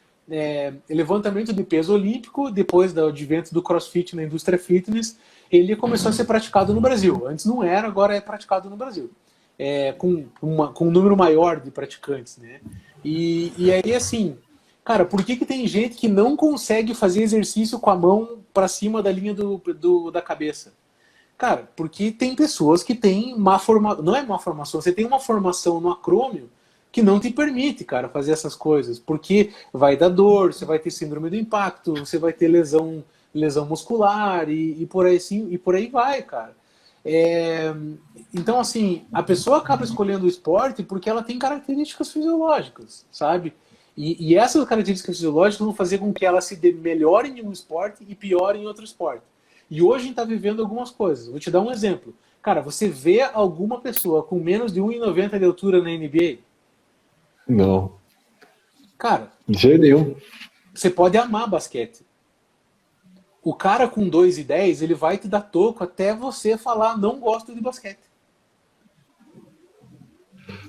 levantamento de peso olímpico, depois do advento do crossfit na indústria fitness, ele começou a ser praticado no Brasil. Antes não era, agora é praticado no Brasil. Com um número maior de praticantes, né? E aí, assim... Cara, por que tem gente que não consegue fazer exercício com a mão para cima da linha da cabeça? Cara, porque tem pessoas que têm má formação. Não é má formação, você tem uma formação no acrômio que não te permite, cara, fazer essas coisas. Porque vai dar dor, você vai ter síndrome do impacto, você vai ter lesão muscular e por aí vai, cara. Então, assim, a pessoa acaba escolhendo o esporte porque ela tem características fisiológicas, sabe? E essas características fisiológicas vão fazer com que ela se dê melhor em um esporte e pior em outro esporte. E hoje a gente está vivendo algumas coisas. Vou te dar um exemplo. Cara, você vê alguma pessoa com menos de 1,90 de altura na NBA? Não. Cara, de jeito nenhum. Você pode amar basquete. O cara com 2,10, ele vai te dar toco até você falar, não gosto de basquete.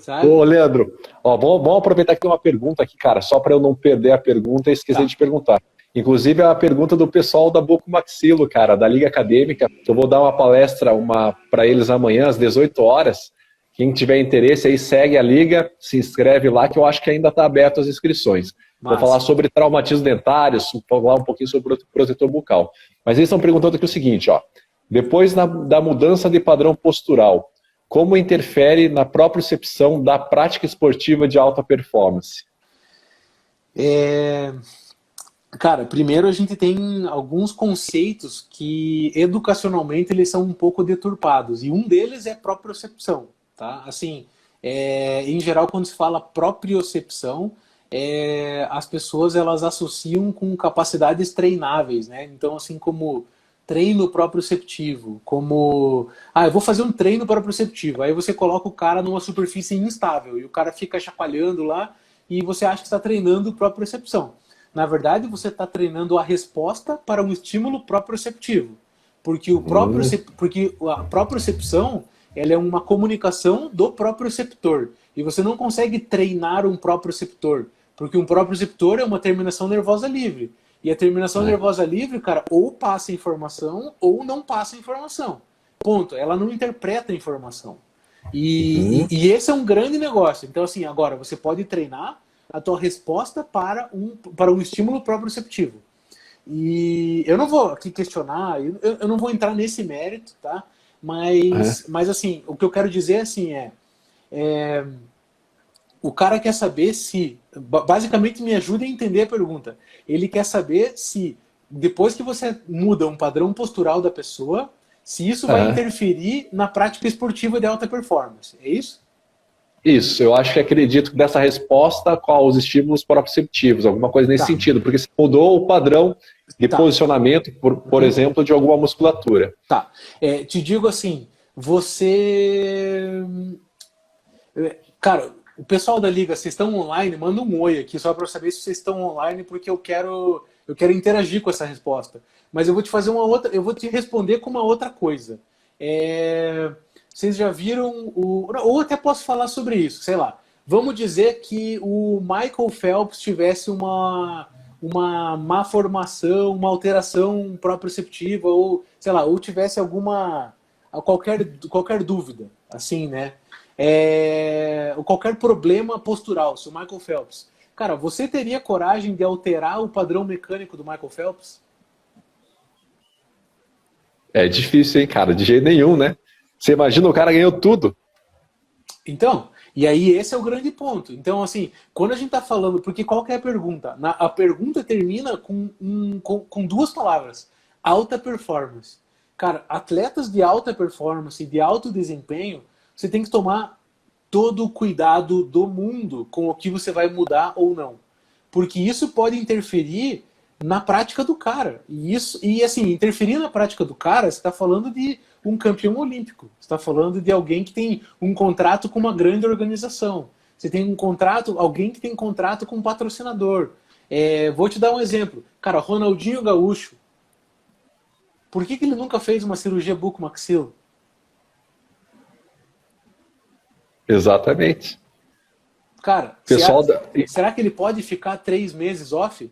Sabe? Ô, Leandro, vamos aproveitar que tem uma pergunta aqui, cara, só para eu não perder a pergunta e esquecer de perguntar. Inclusive, a pergunta do pessoal da Boco Maxilo, cara, da Liga Acadêmica. Eu vou dar uma palestra para eles amanhã, às 18 horas. Quem tiver interesse aí, segue a Liga, se inscreve lá, que eu acho que ainda está aberto as inscrições. Massa. Vou falar sobre traumatismo dentário, falar um pouquinho sobre o protetor bucal. Mas eles estão perguntando aqui o seguinte, depois da mudança de padrão postural, como interfere na propriocepção da prática esportiva de alta performance? Cara, primeiro a gente tem alguns conceitos que educacionalmente eles são um pouco deturpados, e um deles é propriocepção, tá? Assim, em geral, quando se fala propriocepção, as pessoas elas associam com capacidades treináveis, né? Então, assim como treino proprioceptivo, como eu vou fazer um treino proprioceptivo, aí você coloca o cara numa superfície instável e o cara fica chacoalhando lá e você acha que está treinando propriocepção. Na verdade, você está treinando a resposta para um estímulo proprioceptivo, porque porque a propriocepção ela é uma comunicação do proprioceptor e você não consegue treinar um proprioceptor, porque um proprioceptor é uma terminação nervosa livre. E a terminação nervosa livre, cara, ou passa informação ou não passa informação. Ponto. Ela não interpreta a informação. E esse é um grande negócio. Então, assim, agora você pode treinar a tua resposta para um estímulo proprioceptivo. E eu não vou aqui questionar, eu não vou entrar nesse mérito, tá? Mas assim, o que eu quero dizer assim o cara quer saber se... Basicamente, me ajuda a entender a pergunta. Ele quer saber se, depois que você muda um padrão postural da pessoa, se isso vai interferir na prática esportiva de alta performance. É isso? Isso, eu acho que acredito que dessa resposta aos estímulos proprioceptivos, alguma coisa nesse sentido, porque você mudou o padrão de posicionamento, por exemplo, de alguma musculatura. Tá. Te digo assim, você... Cara... O pessoal da Liga, vocês estão online? Manda um oi aqui, só para eu saber se vocês estão online, porque eu quero interagir com essa resposta. Mas eu vou te fazer eu vou te responder com uma outra coisa. Vocês já viram ou até posso falar sobre isso, sei lá. Vamos dizer que o Michael Phelps tivesse uma má formação, uma alteração proprioceptiva, ou sei lá, ou tivesse qualquer dúvida, assim, né? Qualquer problema postural, se o Michael Phelps. Cara, você teria coragem de alterar o padrão mecânico do Michael Phelps? É difícil, hein, cara? De jeito nenhum, né? Você imagina, o cara ganhou tudo. Então, e aí esse é o grande ponto. Então, assim, quando a gente tá falando... Porque qual que é a pergunta? A pergunta termina com duas palavras. Alta performance. Cara, atletas de alta performance e de alto desempenho, você tem que tomar todo o cuidado do mundo com o que você vai mudar ou não. Porque isso pode interferir na prática do cara. E assim, interferir na prática do cara, você está falando de um campeão olímpico. Você está falando de alguém que tem um contrato com uma grande organização. Você tem alguém que tem contrato com um patrocinador. Vou te dar um exemplo. Cara, Ronaldinho Gaúcho. Por que ele nunca fez uma cirurgia bucomaxilo? Exatamente. Cara, será que ele pode ficar 3 meses off?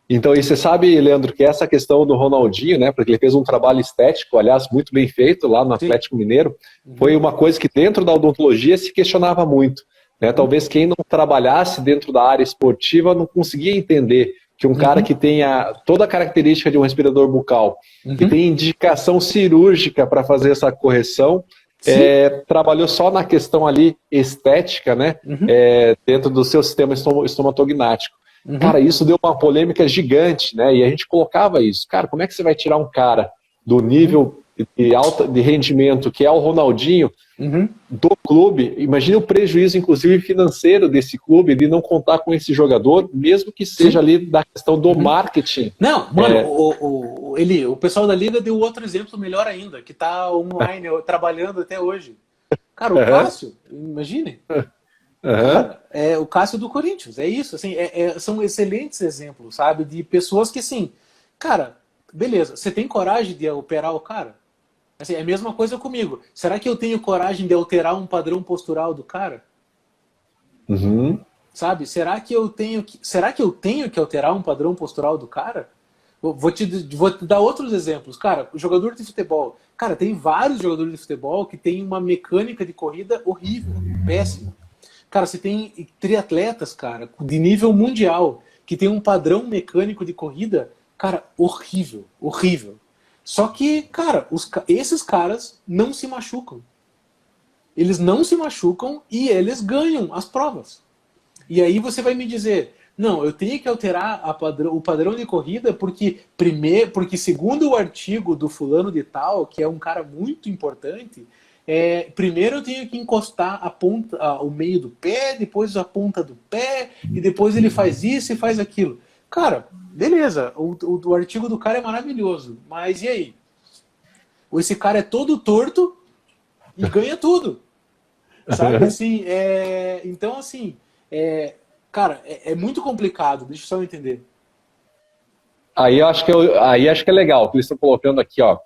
Então, e você sabe, Leandro, que essa questão do Ronaldinho, né, porque ele fez um trabalho estético, aliás, muito bem feito lá no Atlético Mineiro, foi uma coisa que dentro da odontologia se questionava muito. Né? Talvez quem não trabalhasse dentro da área esportiva não conseguia entender que um cara que tenha toda a característica de um respirador bucal, que tem indicação cirúrgica para fazer essa correção, trabalhou só na questão ali estética, né, dentro do seu sistema estomatognático. Cara, isso deu uma polêmica gigante, né, e a gente colocava isso. Cara, como é que você vai tirar um cara do nível de rendimento que é o Ronaldinho do clube? Imagina o prejuízo, inclusive, financeiro desse clube de não contar com esse jogador, mesmo que seja ali da questão do marketing. Não, mano, o pessoal da Liga deu outro exemplo melhor ainda, que tá online, trabalhando até hoje. Cara, o Cássio, imagine. Cara, o Cássio do Corinthians, é isso. Assim, são excelentes exemplos, sabe? De pessoas que, assim, cara, beleza, você tem coragem de operar o cara? Assim, é a mesma coisa comigo. Será que eu tenho coragem de alterar um padrão postural do cara? Sabe? Será que eu tenho que alterar um padrão postural do cara? Vou te dar outros exemplos. Cara, o jogador de futebol. Cara, tem vários jogadores de futebol que tem uma mecânica de corrida horrível, péssima. Cara, você tem triatletas, cara, de nível mundial, que tem um padrão mecânico de corrida, cara, horrível, horrível. Só que, cara, esses caras não se machucam. eles não se machucam e eles ganham as provas. E aí você vai me dizer, não, eu tenho que alterar o padrão de corrida porque segundo o artigo do fulano de tal, que é um cara muito importante, primeiro eu tenho que encostar o meio do pé, depois a ponta do pé, e depois ele faz isso e faz aquilo. Cara, beleza, o artigo do cara é maravilhoso, mas e aí? Esse cara é todo torto e ganha tudo. Sabe, assim, então, assim, cara, é muito complicado, deixa eu só entender. Aí acho que é legal, o que eles estão colocando aqui, ó.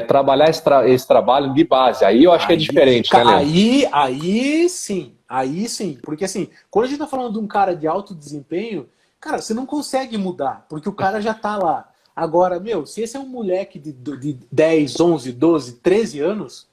Trabalhar esse trabalho de base. Aí eu acho que é diferente, né, Leandro? Aí sim, porque assim, quando a gente tá falando de um cara de alto desempenho, cara, você não consegue mudar, porque o cara já tá lá. Agora, meu, se esse é um moleque de 10, 11, 12, 13 anos,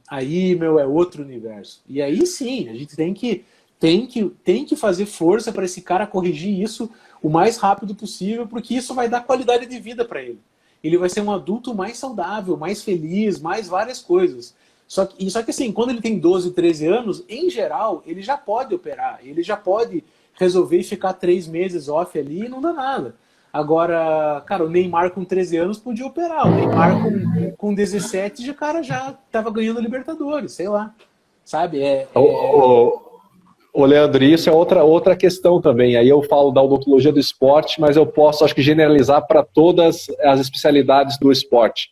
aí, meu, é outro universo. E aí sim, a gente tem que fazer força para esse cara corrigir isso o mais rápido possível, porque isso vai dar qualidade de vida para ele. Ele vai ser um adulto mais saudável, mais feliz, mais várias coisas. Só que assim, quando ele tem 12, 13 anos, em geral, ele já pode operar, ele já pode resolver ficar 3 meses off ali e não dá nada. Agora, cara, o Neymar com 13 anos podia operar, o Neymar com 17 cara já estava ganhando a Libertadores, sei lá. Sabe? Ô, Leandro, isso é outra questão também. Aí eu falo da odontologia do esporte, mas eu posso, acho que, generalizar para todas as especialidades do esporte.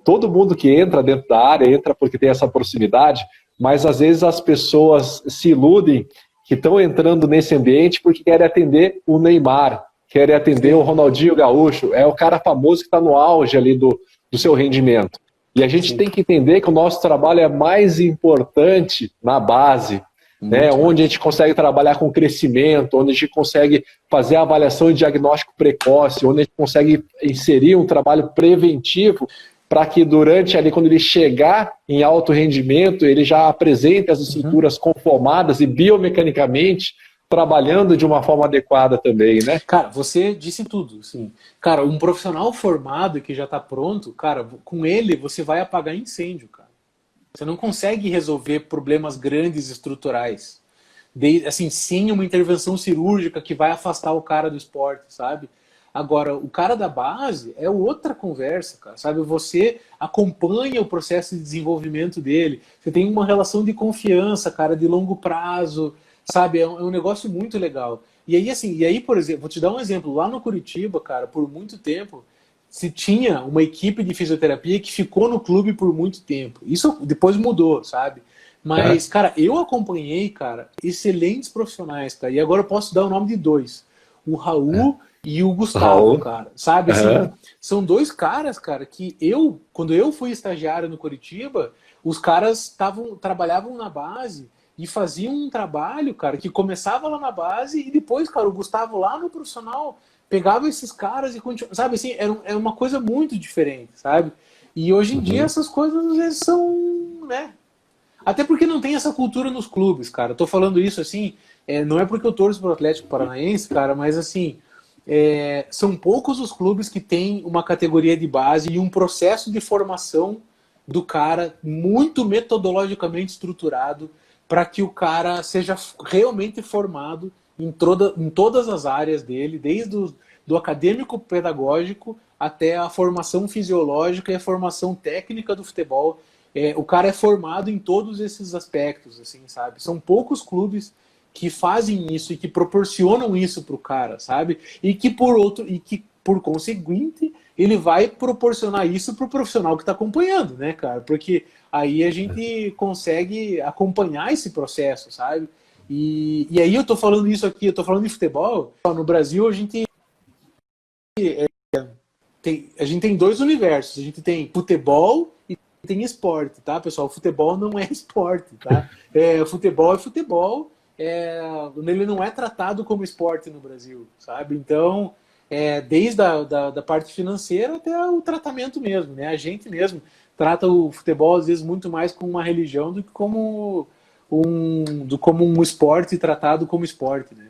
Todo mundo que entra dentro da área, entra porque tem essa proximidade, mas às vezes as pessoas se iludem que estão entrando nesse ambiente porque querem atender o Neymar, querem atender o Ronaldinho Gaúcho, é o cara famoso que está no auge ali do seu rendimento. E a gente tem que entender que o nosso trabalho é mais importante na base, né, onde a gente consegue trabalhar com crescimento, onde a gente consegue fazer a avaliação e diagnóstico precoce, onde a gente consegue inserir um trabalho preventivo para que durante ali, quando ele chegar em alto rendimento, ele já apresente as estruturas conformadas e biomecanicamente trabalhando de uma forma adequada também, né? Cara, você disse tudo, assim. Cara, um profissional formado que já está pronto, cara, com ele você vai apagar incêndio, cara. Você não consegue resolver problemas grandes estruturais. Assim, sem uma intervenção cirúrgica que vai afastar o cara do esporte, sabe? Agora, o cara da base é outra conversa, cara, sabe? Você acompanha o processo de desenvolvimento dele, você tem uma relação de confiança, cara, de longo prazo, sabe? É um negócio muito legal. E aí, assim, por exemplo, vou te dar um exemplo. Lá no Curitiba, cara, por muito tempo, se tinha uma equipe de fisioterapia que ficou no clube por muito tempo. Isso depois mudou, sabe? Mas, cara, eu acompanhei, cara, excelentes profissionais, cara. E agora eu posso dar o nome de dois. O Raul e o Gustavo, cara. Sabe, assim, são dois caras, cara, que quando eu fui estagiário no Curitiba, os caras trabalhavam na base e faziam um trabalho, cara, que começava lá na base e depois, cara, o Gustavo lá no profissional pegava esses caras e continuava, sabe, assim, era uma coisa muito diferente, sabe? E hoje em dia essas coisas às vezes são, né? Até porque não tem essa cultura nos clubes, cara. Eu tô falando isso assim, não é porque eu torço pro Atlético Paranaense, cara, mas assim, são poucos os clubes que têm uma categoria de base e um processo de formação do cara muito metodologicamente estruturado para que o cara seja realmente formado em todas as áreas dele, desde do acadêmico pedagógico até a formação fisiológica e a formação técnica do futebol. O cara é formado em todos esses aspectos, assim, sabe? São poucos clubes que fazem isso e que proporcionam isso para o cara, sabe? E que por conseguinte ele vai proporcionar isso para o profissional que está acompanhando, né, cara? Porque aí a gente consegue acompanhar esse processo, sabe? E aí eu tô falando isso aqui, eu tô falando de futebol. No Brasil a gente tem dois universos. A gente tem futebol e tem esporte, tá, pessoal? Futebol não é esporte, tá? Futebol é futebol. Ele não é tratado como esporte no Brasil, sabe? Então, desde da parte financeira até o tratamento mesmo, né? A gente mesmo trata o futebol às vezes muito mais como uma religião do que como um esporte tratado como esporte, né?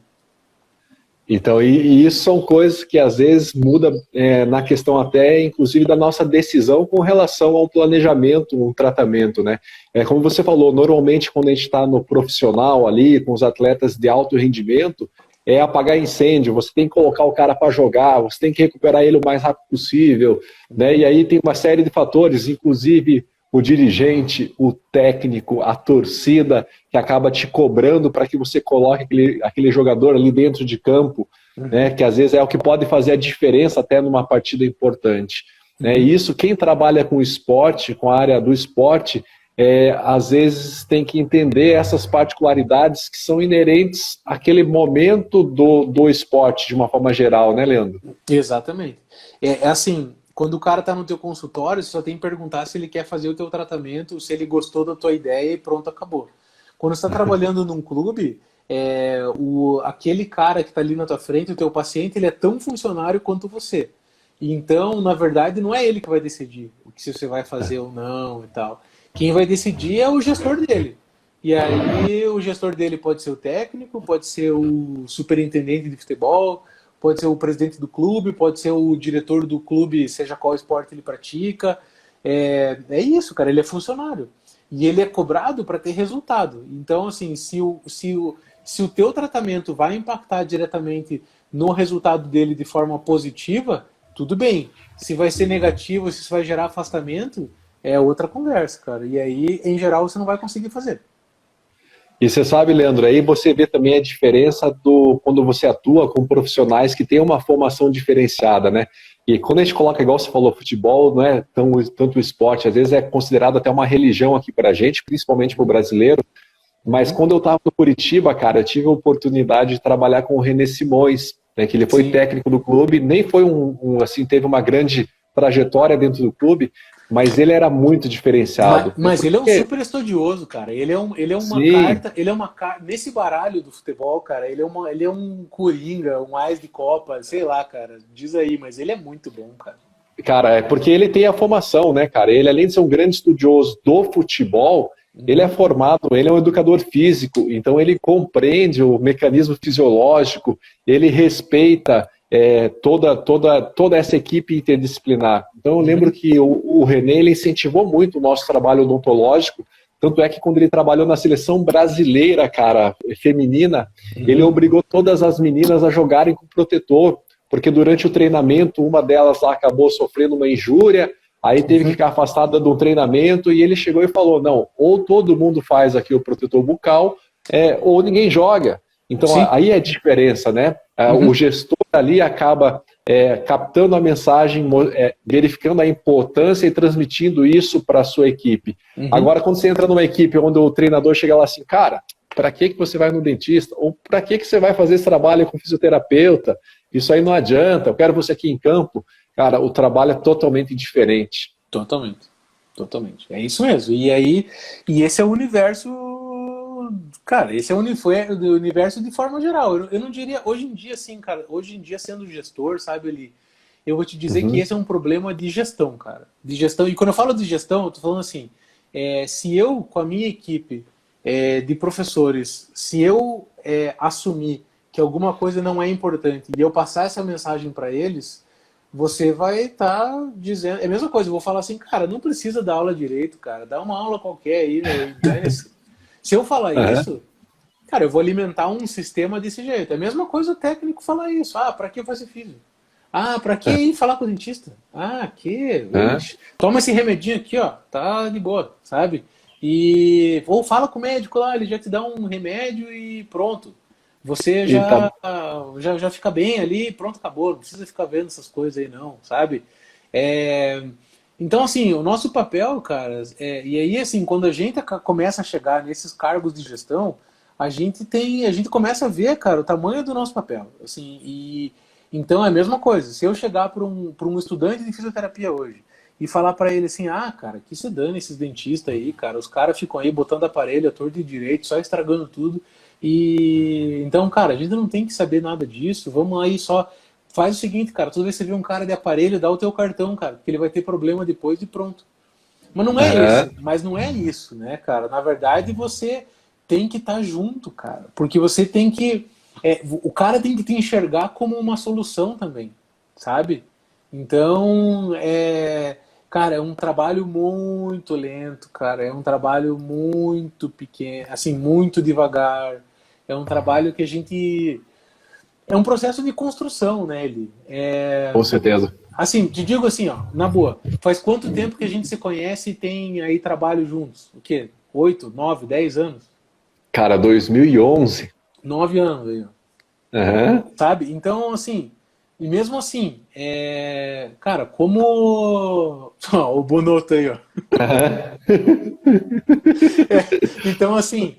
Então, e isso são coisas que às vezes muda na questão até, inclusive, da nossa decisão com relação ao planejamento, um tratamento, né? Como você falou, normalmente quando a gente está no profissional ali, com os atletas de alto rendimento, é apagar incêndio, você tem que colocar o cara para jogar, você tem que recuperar ele o mais rápido possível, né? E aí tem uma série de fatores, inclusive o dirigente, o técnico, a torcida, que acaba te cobrando para que você coloque aquele jogador ali dentro de campo, né, que às vezes é o que pode fazer a diferença até numa partida importante. Né? E isso, quem trabalha com esporte, com a área do esporte, às vezes tem que entender essas particularidades que são inerentes àquele momento do esporte, de uma forma geral, né, Leandro? Exatamente. É assim, quando o cara tá no teu consultório, você só tem que perguntar se ele quer fazer o teu tratamento, se ele gostou da tua ideia e pronto, acabou. Quando você está trabalhando num clube, aquele cara que está ali na tua frente, o teu paciente, ele é tão funcionário quanto você. E então, na verdade, não é ele que vai decidir o que se você vai fazer ou não e tal. Quem vai decidir é o gestor dele. E aí o gestor dele pode ser o técnico, pode ser o superintendente de futebol, pode ser o presidente do clube, pode ser o diretor do clube, seja qual esporte ele pratica. É isso, cara, ele é funcionário. E ele é cobrado para ter resultado. Então, assim, se o teu tratamento vai impactar diretamente no resultado dele de forma positiva, tudo bem. Se vai ser negativo, se isso vai gerar afastamento, é outra conversa, cara. E aí, em geral, você não vai conseguir fazer. E você sabe, Leandro, aí você vê também a diferença quando você atua com profissionais que têm uma formação diferenciada, né? E quando a gente coloca, igual você falou, futebol, não é tanto o esporte, às vezes é considerado até uma religião aqui pra gente, principalmente pro brasileiro. Mas quando eu estava no Curitiba, cara, eu tive a oportunidade de trabalhar com o René Simões, né, que ele foi técnico do clube, nem foi assim, teve uma grande trajetória dentro do clube, mas ele era muito diferenciado. Mas ele é um super estudioso, cara. Ele é uma Sim. carta, nesse baralho do futebol, cara, ele é um coringa, um ás de copa, sei lá, cara. Diz aí, mas ele é muito bom, cara. Cara, é porque ele tem a formação, né, cara? Ele, além de ser um grande estudioso do futebol, ele é formado, ele é um educador físico, então ele compreende o mecanismo fisiológico, ele respeita toda essa equipe interdisciplinar. Então eu lembro que o René, ele incentivou muito o nosso trabalho odontológico, tanto é que quando ele trabalhou na seleção brasileira, cara, feminina, ele obrigou todas as meninas a jogarem com protetor, porque durante o treinamento uma delas lá acabou sofrendo uma injúria, aí teve que ficar afastada do treinamento, e ele chegou e falou, não, ou todo mundo faz aqui o protetor bucal, ou ninguém joga. Então aí é a diferença, né? O gestor ali acaba captando a mensagem, verificando a importância e transmitindo isso para a sua equipe. Agora, quando você entra numa equipe onde o treinador chega lá assim, cara, para que você vai no dentista? Ou para que você vai fazer esse trabalho com fisioterapeuta? Isso aí não adianta, eu quero você aqui em campo. Cara, o trabalho é totalmente diferente. Totalmente. Totalmente. É isso mesmo. E esse é o universo. Cara, esse é o universo de forma geral. Eu não diria, hoje em dia, assim, cara, hoje em dia, sendo gestor, sabe, eu vou te dizer que esse é um problema de gestão, cara. De gestão. E quando eu falo de gestão, eu tô falando assim, se eu, com a minha equipe de professores, se eu assumir que alguma coisa não é importante e eu passar essa mensagem para eles, você vai estar dizendo. É a mesma coisa, eu vou falar assim, cara, não precisa dar aula direito, cara, dá uma aula qualquer aí, meu, se eu falar isso, cara, eu vou alimentar um sistema desse jeito. É a mesma coisa o técnico falar isso. Ah, pra que fazer físico? Ah, pra que ir falar com o dentista? Ah, que? Toma esse remedinho aqui, ó, tá de boa, sabe? Ou fala com o médico lá, ele já te dá um remédio e pronto. Você já fica bem ali, pronto, acabou. Não precisa ficar vendo essas coisas aí, não, sabe? Então, assim, o nosso papel, cara, e aí, assim, quando a gente começa a chegar nesses cargos de gestão, a gente começa a ver, cara, o tamanho do nosso papel. Assim, então é a mesma coisa. Se eu chegar para um estudante de fisioterapia hoje e falar para ele assim, ah, cara, que se dane esses dentistas aí, cara, os caras ficam aí botando aparelho à torto e direito, só estragando tudo. Então, cara, a gente não tem que saber nada disso. Vamos aí só. Faz o seguinte, cara, toda vez que você vê um cara de aparelho, dá o teu cartão, cara, porque ele vai ter problema depois e pronto. Mas não é isso, né, cara? Na verdade, você tem que estar junto, cara, porque você tem que o cara tem que te enxergar como uma solução também, sabe? Então, cara, é um trabalho muito lento, cara, é um trabalho muito pequeno, assim, muito devagar. É um trabalho que a gente... É um processo de construção, né, ele? Com certeza. Assim, te digo assim, ó, na boa, faz quanto tempo que a gente se conhece e tem aí trabalho juntos? O quê? 8, 9, 10 anos? Cara, 2011. 9 anos aí, ó. Aham. Sabe? Então, assim, e mesmo assim, cara, como. Ó, o Bonotto aí, ó. Aham. Então, assim,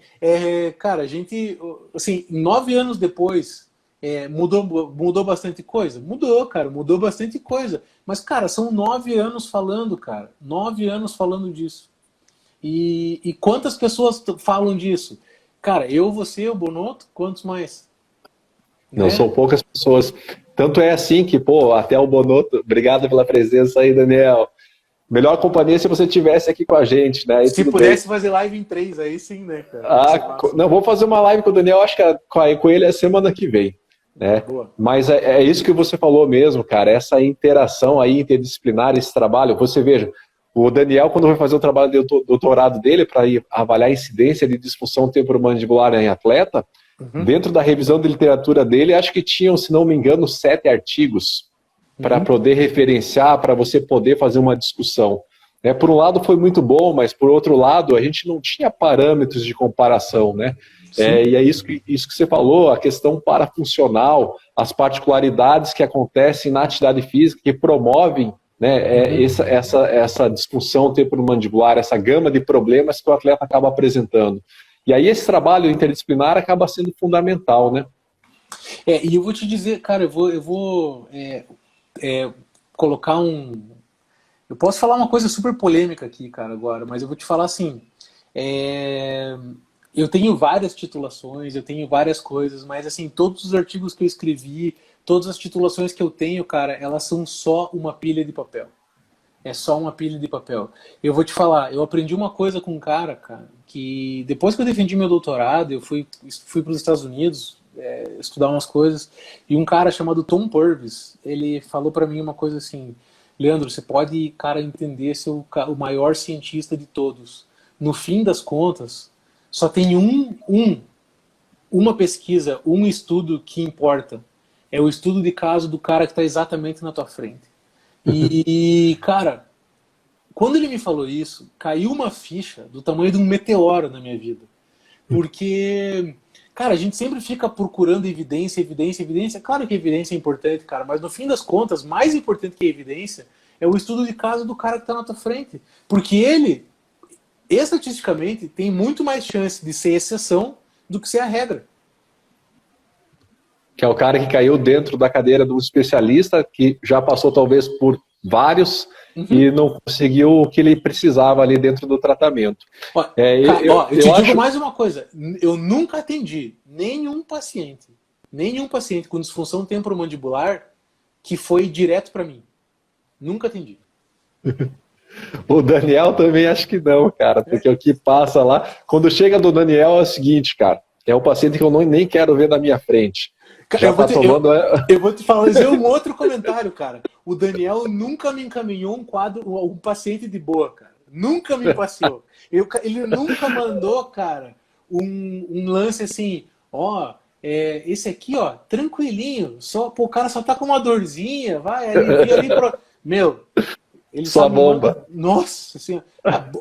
cara, a gente, assim, 9 anos depois, mudou bastante coisa? Mudou, cara, mudou bastante coisa. Mas, cara, são 9 anos falando, cara. 9 anos falando disso. E quantas pessoas falam disso? Cara, eu, você, o Bonotto, quantos mais? Não Né? são poucas pessoas. Tanto é assim que, pô, até o Bonotto, obrigado pela presença aí, Daniel. Melhor companhia se você tivesse aqui com a gente, né? Aí Se tudo bem. pudesse fazer live em 3, aí sim, né, cara? Ia ser Ah, massa. não, vou fazer uma live com o Daniel, acho que com ele é semana que vem, né? Boa. Mas é isso que você falou mesmo, cara, essa interação aí interdisciplinar, esse trabalho. Você veja, o Daniel, quando vai fazer o trabalho de doutorado dele para ir avaliar a incidência de disfunção temporomandibular em atleta, Uhum, dentro da revisão de literatura dele, acho que tinham, se não me engano, 7 artigos para uhum. poder referenciar, para você poder fazer uma discussão. Por um lado foi muito bom, mas por outro lado a gente não tinha parâmetros de comparação, né? Sim. E é isso que você falou, a questão parafuncional, as particularidades que acontecem na atividade física que promovem, né, Uhum. essa disfunção temporomandibular, essa gama de problemas que o atleta acaba apresentando. E aí esse trabalho interdisciplinar acaba sendo fundamental, né? E eu vou te dizer, cara, eu vou colocar um. Eu posso falar uma coisa super polêmica aqui, cara, agora, mas eu vou te falar assim. é, Eu tenho várias titulações, eu tenho várias coisas, mas assim, todos os artigos que eu escrevi, todas as titulações que eu tenho, cara, elas são só uma pilha de papel. É só uma pilha de papel. Eu vou te falar, eu aprendi uma coisa com um cara, que depois que eu defendi meu doutorado, eu fui para os Estados Unidos estudar umas coisas, e um cara chamado Tom Purvis, ele falou para mim uma coisa assim: Leandro, você pode, cara, entender ser o maior cientista de todos. No fim das contas, só tem uma pesquisa, um estudo que importa. É o estudo de caso do cara que está exatamente na tua frente. Cara, quando ele me falou isso, caiu uma ficha do tamanho de um meteoro na minha vida. Porque, cara, a gente sempre fica procurando evidência, evidência, evidência. Claro que evidência é importante, cara, mas no fim das contas, mais importante que a evidência é o estudo de caso do cara que está na tua frente. Porque ele, estatisticamente, tem muito mais chance de ser exceção do que ser a regra. Que é o cara que caiu dentro da cadeira do especialista, que já passou talvez por vários Uhum. e não conseguiu o que ele precisava ali dentro do tratamento. Ó, eu te Eu digo acho. mais uma coisa. Eu nunca atendi nenhum paciente com disfunção temporomandibular que foi direto para mim. Nunca atendi. O Daniel também acho que não, cara, porque o que passa lá. Quando chega do Daniel é o seguinte, cara, é um paciente que eu nem quero ver na minha frente. Já Eu vou tá te, tomando. eu vou te fazer um outro comentário, cara. O Daniel nunca me encaminhou um paciente de boa, cara. Nunca me passeou. Ele nunca mandou, cara, um lance assim, ó, esse aqui, ó, tranquilinho, pô, o cara só tá com uma dorzinha, vai, alivia ali pro. Meu, ele só Sua me manda. bomba. Nossa, assim,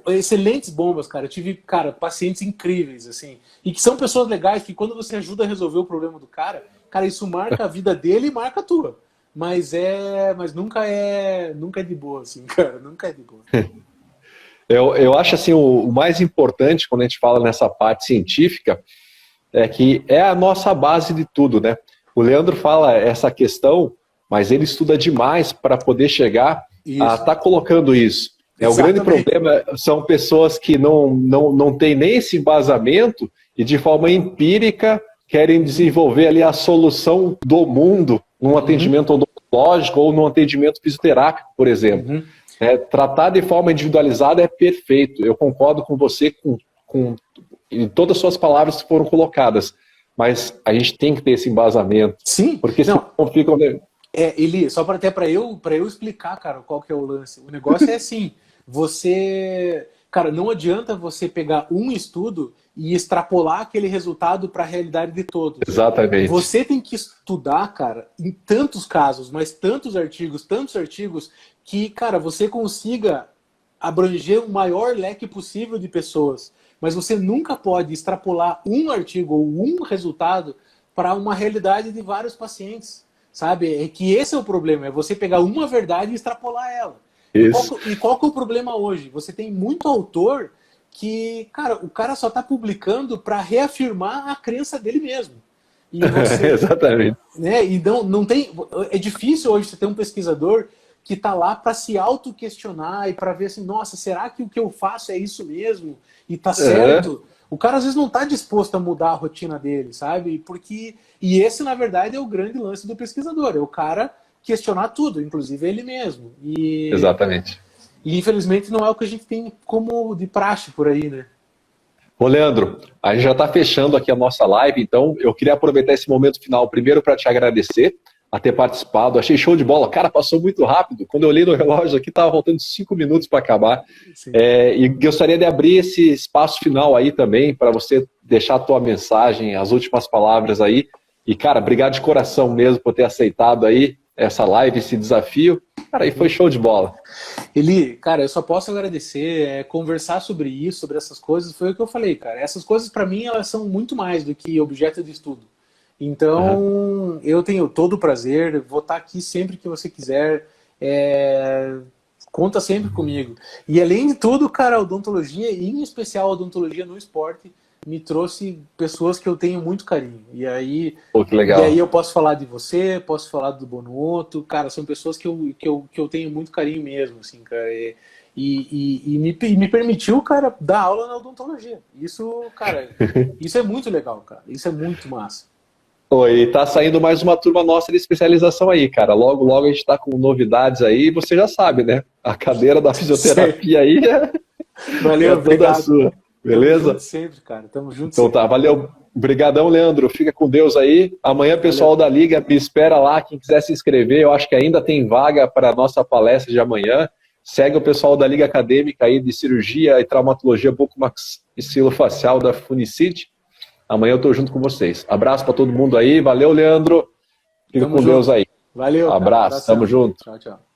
excelentes bombas, cara. Eu tive, cara, pacientes incríveis, assim. E que são pessoas legais que quando você ajuda a resolver o problema do cara, isso marca a vida dele e marca a tua. Mas nunca é de boa, assim, cara. Nunca é de boa. Eu acho assim, o mais importante quando a gente fala nessa parte científica é que é a nossa base de tudo, né? O Leandro fala essa questão, mas ele estuda demais para poder chegar a Isso. estar colocando isso. O grande Exatamente. problema são pessoas que não têm nem esse embasamento e de forma empírica querem desenvolver ali a solução do mundo num Uhum, atendimento odontológico ou num atendimento fisioterápico, por exemplo. uhum. Tratar de forma individualizada é perfeito. Eu concordo com você em todas as suas palavras que foram colocadas. mas a gente tem que ter esse embasamento. Sim, porque não, senão ficam... Eli, só para eu explicar, cara, qual que é o lance. O negócio é assim, cara, não adianta você pegar um estudo e extrapolar aquele resultado para a realidade de todos. Exatamente. Você tem que estudar, cara, em tantos casos, mas tantos artigos, que, cara, você consiga abranger o maior leque possível de pessoas. Mas você nunca pode extrapolar um artigo ou um resultado para uma realidade de vários pacientes. Sabe? É que esse é o problema, é você pegar uma verdade e extrapolar ela. E qual que é o problema hoje? Você tem muito autor que, cara, o cara só está publicando para reafirmar a crença dele mesmo. E você, exatamente. Né? E não tem, é difícil hoje você ter um pesquisador que está lá para se auto-questionar e para ver assim, nossa, será que o que eu faço é isso mesmo? E tá certo? O cara às vezes não está disposto a mudar a rotina dele, sabe? E esse, na verdade, é o grande lance do pesquisador. É o cara questionar tudo, inclusive ele mesmo. Exatamente. E infelizmente não é o que a gente tem como de praxe por aí, né? Ô, Leandro, a gente já está fechando aqui a nossa live, então eu queria aproveitar esse momento final primeiro para te agradecer a ter participado. Achei show de bola. Cara, passou muito rápido. Quando eu olhei no relógio aqui, estava faltando 5 minutos para acabar. E gostaria de abrir esse espaço final aí também para você deixar a tua mensagem, as últimas palavras aí. E, cara, obrigado de coração mesmo por ter aceitado aí essa live, esse desafio. Cara, e foi show de bola. Eli, cara, eu só posso agradecer, conversar sobre isso, sobre essas coisas, foi o que eu falei, cara. Essas coisas, para mim, elas são muito mais do que objeto de estudo. Então, eu tenho todo o prazer, vou estar aqui sempre que você quiser, conta sempre comigo. E além de tudo, cara, a odontologia, e em especial a odontologia no esporte, me trouxe pessoas que eu tenho muito carinho. E aí, que legal. E aí eu posso falar de você, posso falar do Bonotto, cara, são pessoas que eu tenho muito carinho mesmo, assim, cara. E me permitiu, cara, dar aula na odontologia. Isso, cara, isso é muito legal, cara. Isso é muito massa. Oi, tá saindo mais uma turma nossa de especialização aí, cara. Logo, logo a gente tá com novidades aí, você já sabe, né? A cadeira da fisioterapia aí Valeu, toda obrigado. Sua. Beleza? Tamo junto sempre, cara. Tamo junto então sempre. Tá, valeu. Obrigadão, Leandro. Fica com Deus aí. Amanhã, pessoal da Liga, me espera lá. Quem quiser se inscrever, eu acho que ainda tem vaga para a nossa palestra de amanhã. Segue o pessoal da Liga Acadêmica aí de Cirurgia e Traumatologia Bucomaxilofacial da Funicid. Amanhã eu tô junto com vocês. Abraço para todo mundo aí. Valeu, Leandro. Fica com Deus aí. Valeu. Abraço. Tamo junto. Tchau, tchau.